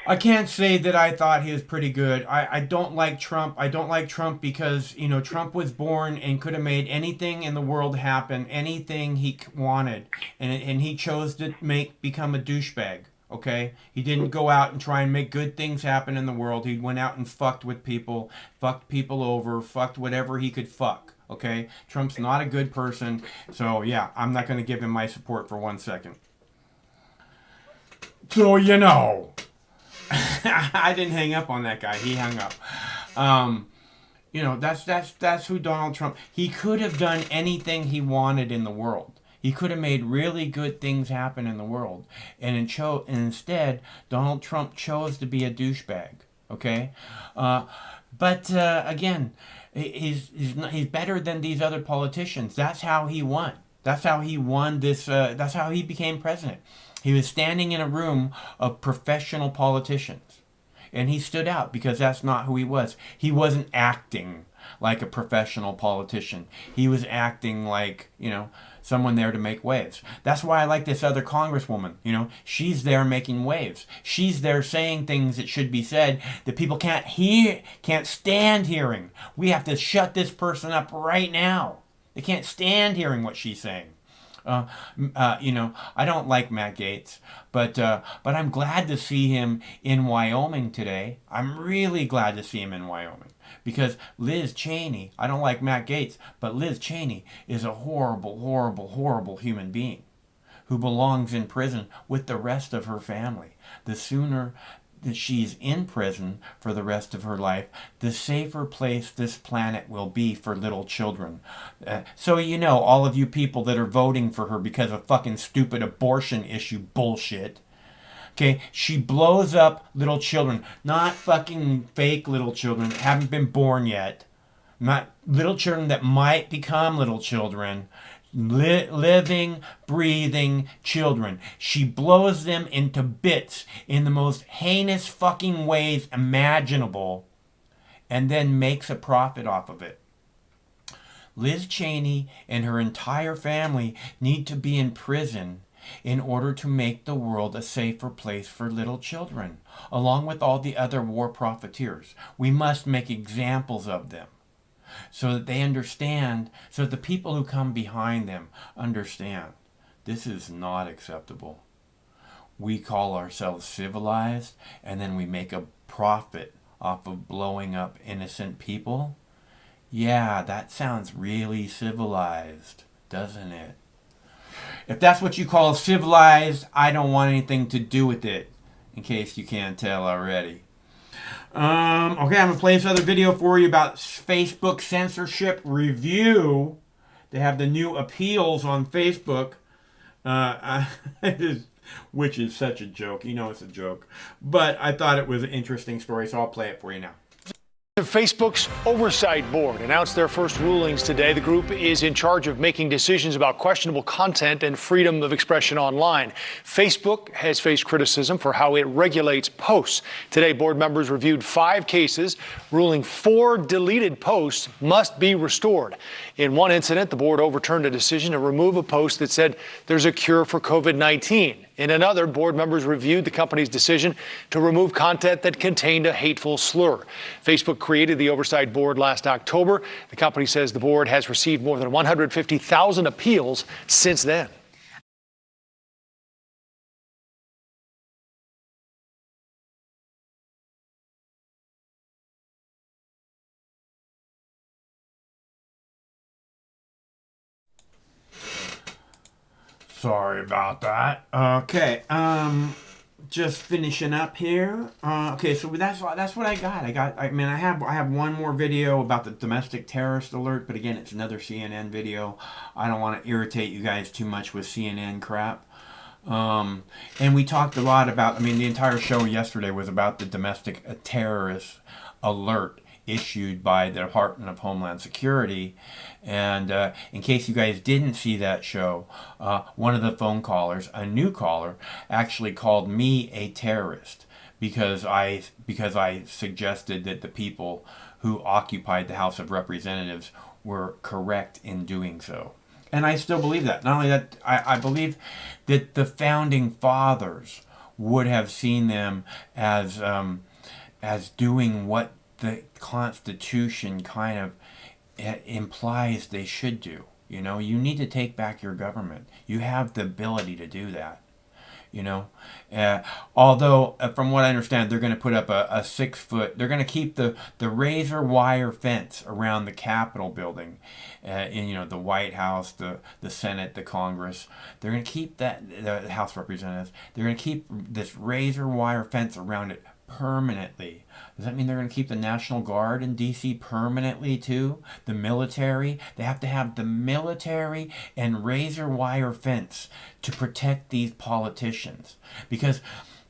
I can't say that I thought he was pretty good. I don't like Trump. I don't like Trump because, you know, Trump was born and could have made anything in the world happen, anything he wanted, and he chose to become a douchebag. Okay, he didn't go out and try and make good things happen in the world. He went out and fucked with people, fucked people over, fucked whatever he could fuck. Okay, Trump's not a good person, so yeah, I'm not going to give him my support for 1 second. So you know, I didn't hang up on that guy. He hung up. You know, that's who Donald Trump. He could have done anything he wanted in the world. He could have made really good things happen in the world. And instead, Donald Trump chose to be a douchebag. Okay, but again, he's better than these other politicians. That's how he won. That's how he won this. That's how he became president. He was standing in a room of professional politicians, and he stood out because that's not who he was. He wasn't acting like a professional politician. He was acting like, you know, someone there to make waves. That's why I like this other congresswoman. You know, she's there making waves. She's there saying things that should be said that people can't hear, can't stand hearing. We have to shut this person up right now. They can't stand hearing what she's saying. You know, I don't like Matt Gaetz, but I'm glad to see him in Wyoming today. I'm really glad to see him in Wyoming. Because Liz Cheney, I don't like Matt Gaetz, but Liz Cheney is a horrible, horrible, horrible human being who belongs in prison with the rest of her family. The sooner that she's in prison for the rest of her life, the safer place this planet will be for little children. So you know, all of you people that are voting for her because of fucking stupid abortion issue bullshit, okay, she blows up little children, not fucking fake little children that haven't been born yet, not little children that might become little children, living, breathing children. She blows them into bits in the most heinous fucking ways imaginable and then makes a profit off of it. Liz Cheney and her entire family need to be in prison in order to make the world a safer place for little children, along with all the other war profiteers. We must make examples of them so that they understand, so that the people who come behind them understand this is not acceptable. We call ourselves civilized, and then we make a profit off of blowing up innocent people. Yeah, that sounds really civilized, doesn't it? If that's what you call civilized, I don't want anything to do with it, in case you can't tell already. Okay, I'm going to play this other video for you about Facebook censorship review. They have the new appeals on Facebook, which is such a joke. You know it's a joke. But I thought it was an interesting story, so I'll play it for you now. Facebook's Oversight Board announced their first rulings today. The group is in charge of making decisions about questionable content and freedom of expression online. Facebook has faced criticism for how it regulates posts. Today, board members reviewed 5 cases, ruling 4 deleted posts must be restored. In one incident, the board overturned a decision to remove a post that said there's a cure for COVID-19. In another, board members reviewed the company's decision to remove content that contained a hateful slur. Facebook created the Oversight Board last October. The company says the board has received more than 150,000 appeals since then. Sorry about that. Okay, just finishing up here. Okay, so that's what I got. I have one more video about the domestic terrorist alert, but again, it's another CNN video. I don't want to irritate you guys too much with CNN crap. And we talked a lot about, the entire show yesterday was about the domestic terrorist alert issued by the Department of Homeland Security. And in case you guys didn't see that show, one of the phone callers, a new caller, actually called me a terrorist because I suggested that the people who occupied the House of Representatives were correct in doing so. And I still believe that. Not only that, I believe that the founding fathers would have seen them as doing what the Constitution kind of implies they should do. You know, you need to take back your government. You have the ability to do that. You know, although from what I understand, they're going to put up a 6-foot. They're going to keep the razor wire fence around the Capitol building, in the White House, the Senate, the Congress. They're going to keep that, the House of Representatives. They're going to keep this razor wire fence around it permanently. Does that mean they're going to keep the National Guard in D.C. permanently too? The military? They have to have the military and razor wire fence to protect these politicians. Because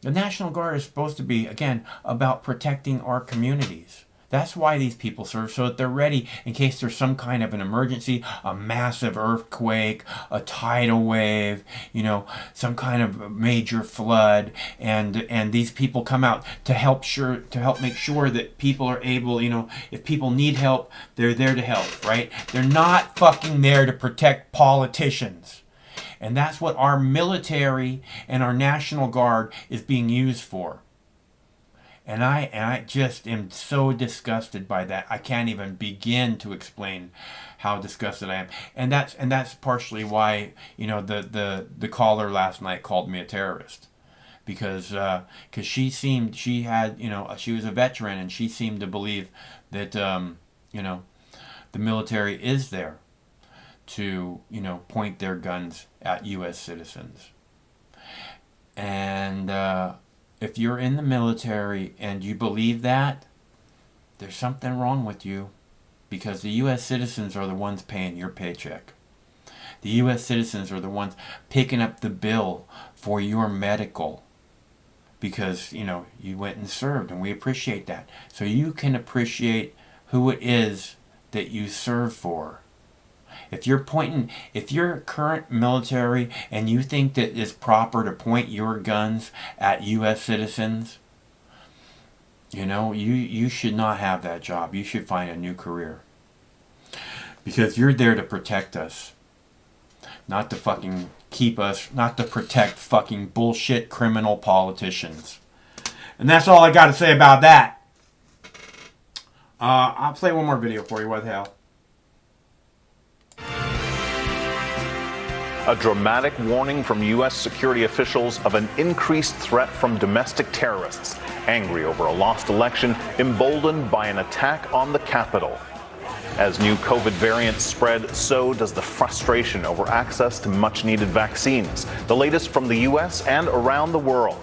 The National Guard is supposed to be, again, about protecting our communities. That's why these people serve, so that they're ready in case there's some kind of an emergency, a massive earthquake, a tidal wave, you know, some kind of major flood, and these people come out to help make sure that people are able, you know, if people need help, they're there to help, right? They're not fucking there to protect politicians. And that's what our military and our National Guard is being used for. And I just am so disgusted by that. I can't even begin to explain how disgusted I am. And that's partially why, you know, the caller last night called me a terrorist. Because she was a veteran, and she seemed to believe that you know, the military is there to, you know, point their guns at U.S. citizens. And if you're in the military and you believe that, there's something wrong with you, because the U.S. citizens are the ones paying your paycheck. The U.S. citizens are the ones picking up the bill for your medical, because, you know, you went and served, and we appreciate that. So you can appreciate who it is that you serve for. If you're current military and you think that it's proper to point your guns at U.S. citizens, you know, you should not have that job. You should find a new career. Because you're there to protect us. Not to fucking keep us, not to protect fucking bullshit criminal politicians. And that's all I got to say about that. I'll play one more video for you. What the hell? A dramatic warning from U.S. security officials of an increased threat from domestic terrorists, angry over a lost election, emboldened by an attack on the Capitol. As new COVID variants spread, so does the frustration over access to much-needed vaccines, the latest from the U.S. and around the world.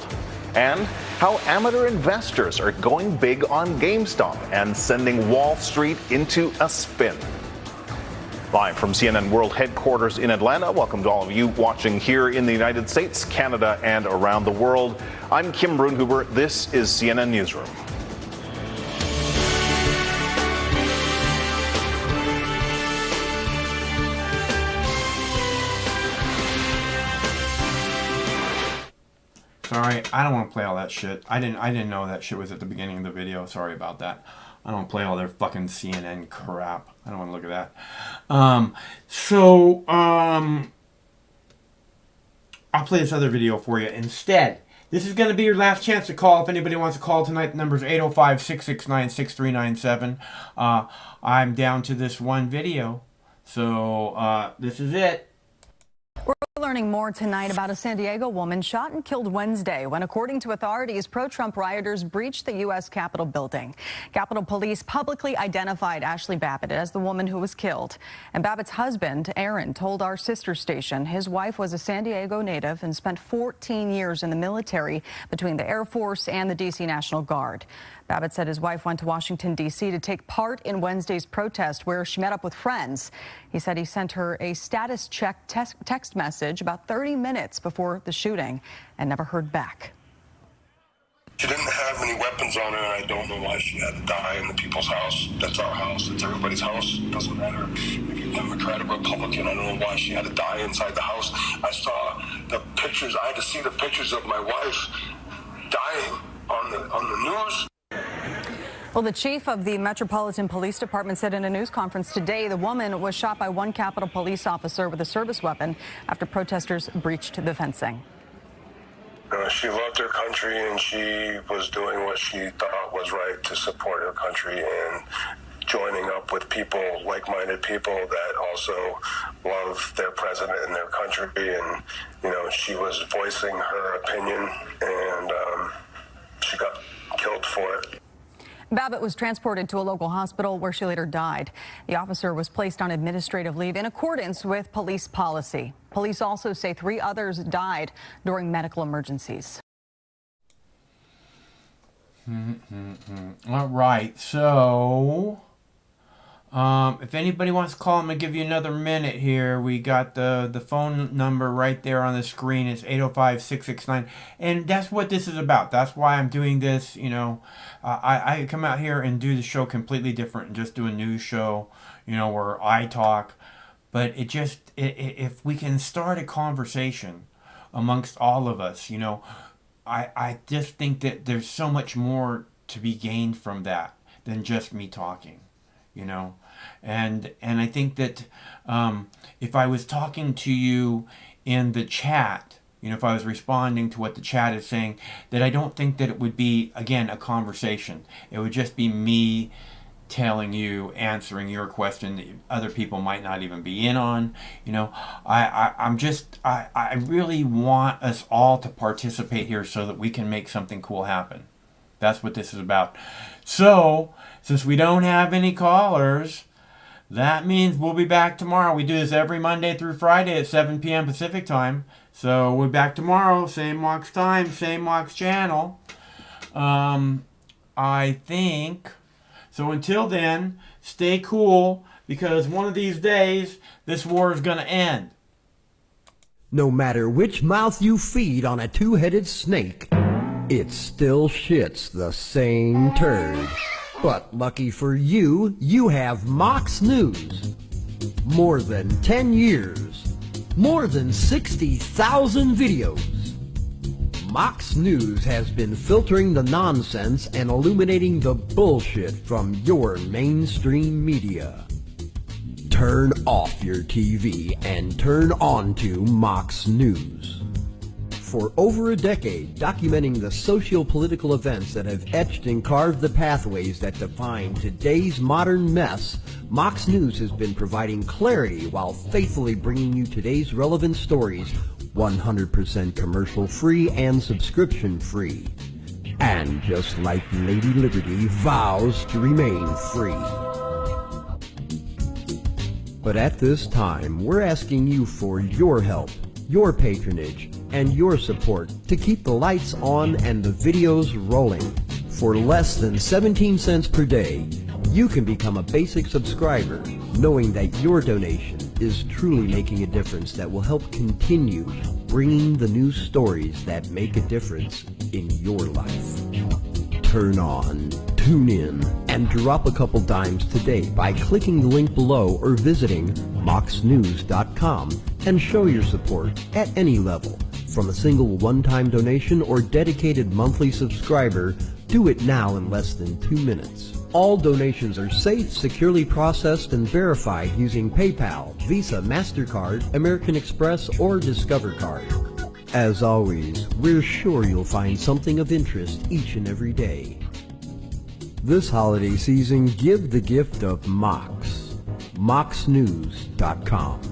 And how amateur investors are going big on GameStop and sending Wall Street into a spin. Live from CNN World Headquarters in Atlanta, welcome to all of you watching here in the United States, Canada, and around the world. I'm Kim Brunhuber. This is CNN Newsroom. Sorry, I don't want to play all that shit. I didn't know that shit was at the beginning of the video. Sorry about that. I don't play all their fucking CNN crap. I don't want to look at that. I'll play this other video for you instead. This is going to be your last chance to call. If anybody wants to call tonight, the number is 805-669-6397. I'm down to this one video. So this is it. We're learning more tonight about a San Diego woman shot and killed Wednesday when, according to authorities, pro-Trump rioters breached the U.S. Capitol building. Capitol Police publicly identified Ashley Babbitt as the woman who was killed. And Babbitt's husband, Aaron, told our sister station his wife was a San Diego native and spent 14 years in the military between the Air Force and the D.C. National Guard. Babbitt said his wife went to Washington, D.C. to take part in Wednesday's protest, where she met up with friends. He said he sent her a status check text message about 30 minutes before the shooting and never heard back. She didn't have any weapons on her, and I don't know why she had to die in the people's house. That's our house. It's everybody's house. It doesn't matter if you're Democrat or Republican. I don't know why she had to die inside the house. I saw the pictures. I had to see the pictures of my wife dying on the news. Well, the chief of the Metropolitan Police Department said in a news conference today the woman was shot by one Capitol Police officer with a service weapon after protesters breached the fencing. She loved her country, and she was doing what she thought was right to support her country and joining up with people, like-minded people that also love their president and their country. And, you know, she was voicing her opinion, and she got killed for it. Babbitt was transported to a local hospital where she later died. The officer was placed on administrative leave in accordance with police policy. Police also say 3 others died during medical emergencies. All right, so If anybody wants to call, I'm going to give you another minute here. We got the phone number right there on the screen. It's 805-669. And that's what this is about. That's why I'm doing this. You know, I come out here and do the show completely different and just do a news show, you know, where I talk. But if we can start a conversation amongst all of us, you know, I just think that there's so much more to be gained from that than just me talking, you know. And I think that if I was talking to you in the chat, you know, if I was responding to what the chat is saying, that I don't think that it would be, again, a conversation. It would just be me telling you, answering your question that other people might not even be in on. You know, I really want us all to participate here so that we can make something cool happen. That's what this is about. So, since we don't have any callers, that means we'll be back tomorrow. We do this every Monday through Friday at 7 p.m. Pacific time. So we're back tomorrow, same Mox time, same Mox channel. I think. So until then, stay cool, because one of these days, this war is going to end. No matter which mouth you feed on a two-headed snake, it still shits the same turd. But lucky for you, you have Mox News. More than 10 years. More than 60,000 videos. Mox News has been filtering the nonsense and illuminating the bullshit from your mainstream media. Turn off your TV and turn on to Mox News. For over a decade, documenting the socio-political events that have etched and carved the pathways that define today's modern mess, Mox News has been providing clarity while faithfully bringing you today's relevant stories 100% commercial-free and subscription-free. And just like Lady Liberty vows to remain free. But at this time, we're asking you for your help, your patronage, and your support to keep the lights on and the videos rolling. For less than 17 cents per day, you can become a basic subscriber, knowing that your donation is truly making a difference that will help continue bringing the news stories that make a difference in your life. Turn on, tune in, and drop a couple dimes today by clicking the link below or visiting moxnews.com and show your support at any level. From a single one-time donation or dedicated monthly subscriber, do it now in less than 2 minutes. All donations are safe, securely processed, and verified using PayPal, Visa, MasterCard, American Express, or Discover Card. As always, we're sure you'll find something of interest each and every day. This holiday season, give the gift of Mox. moxnews.com.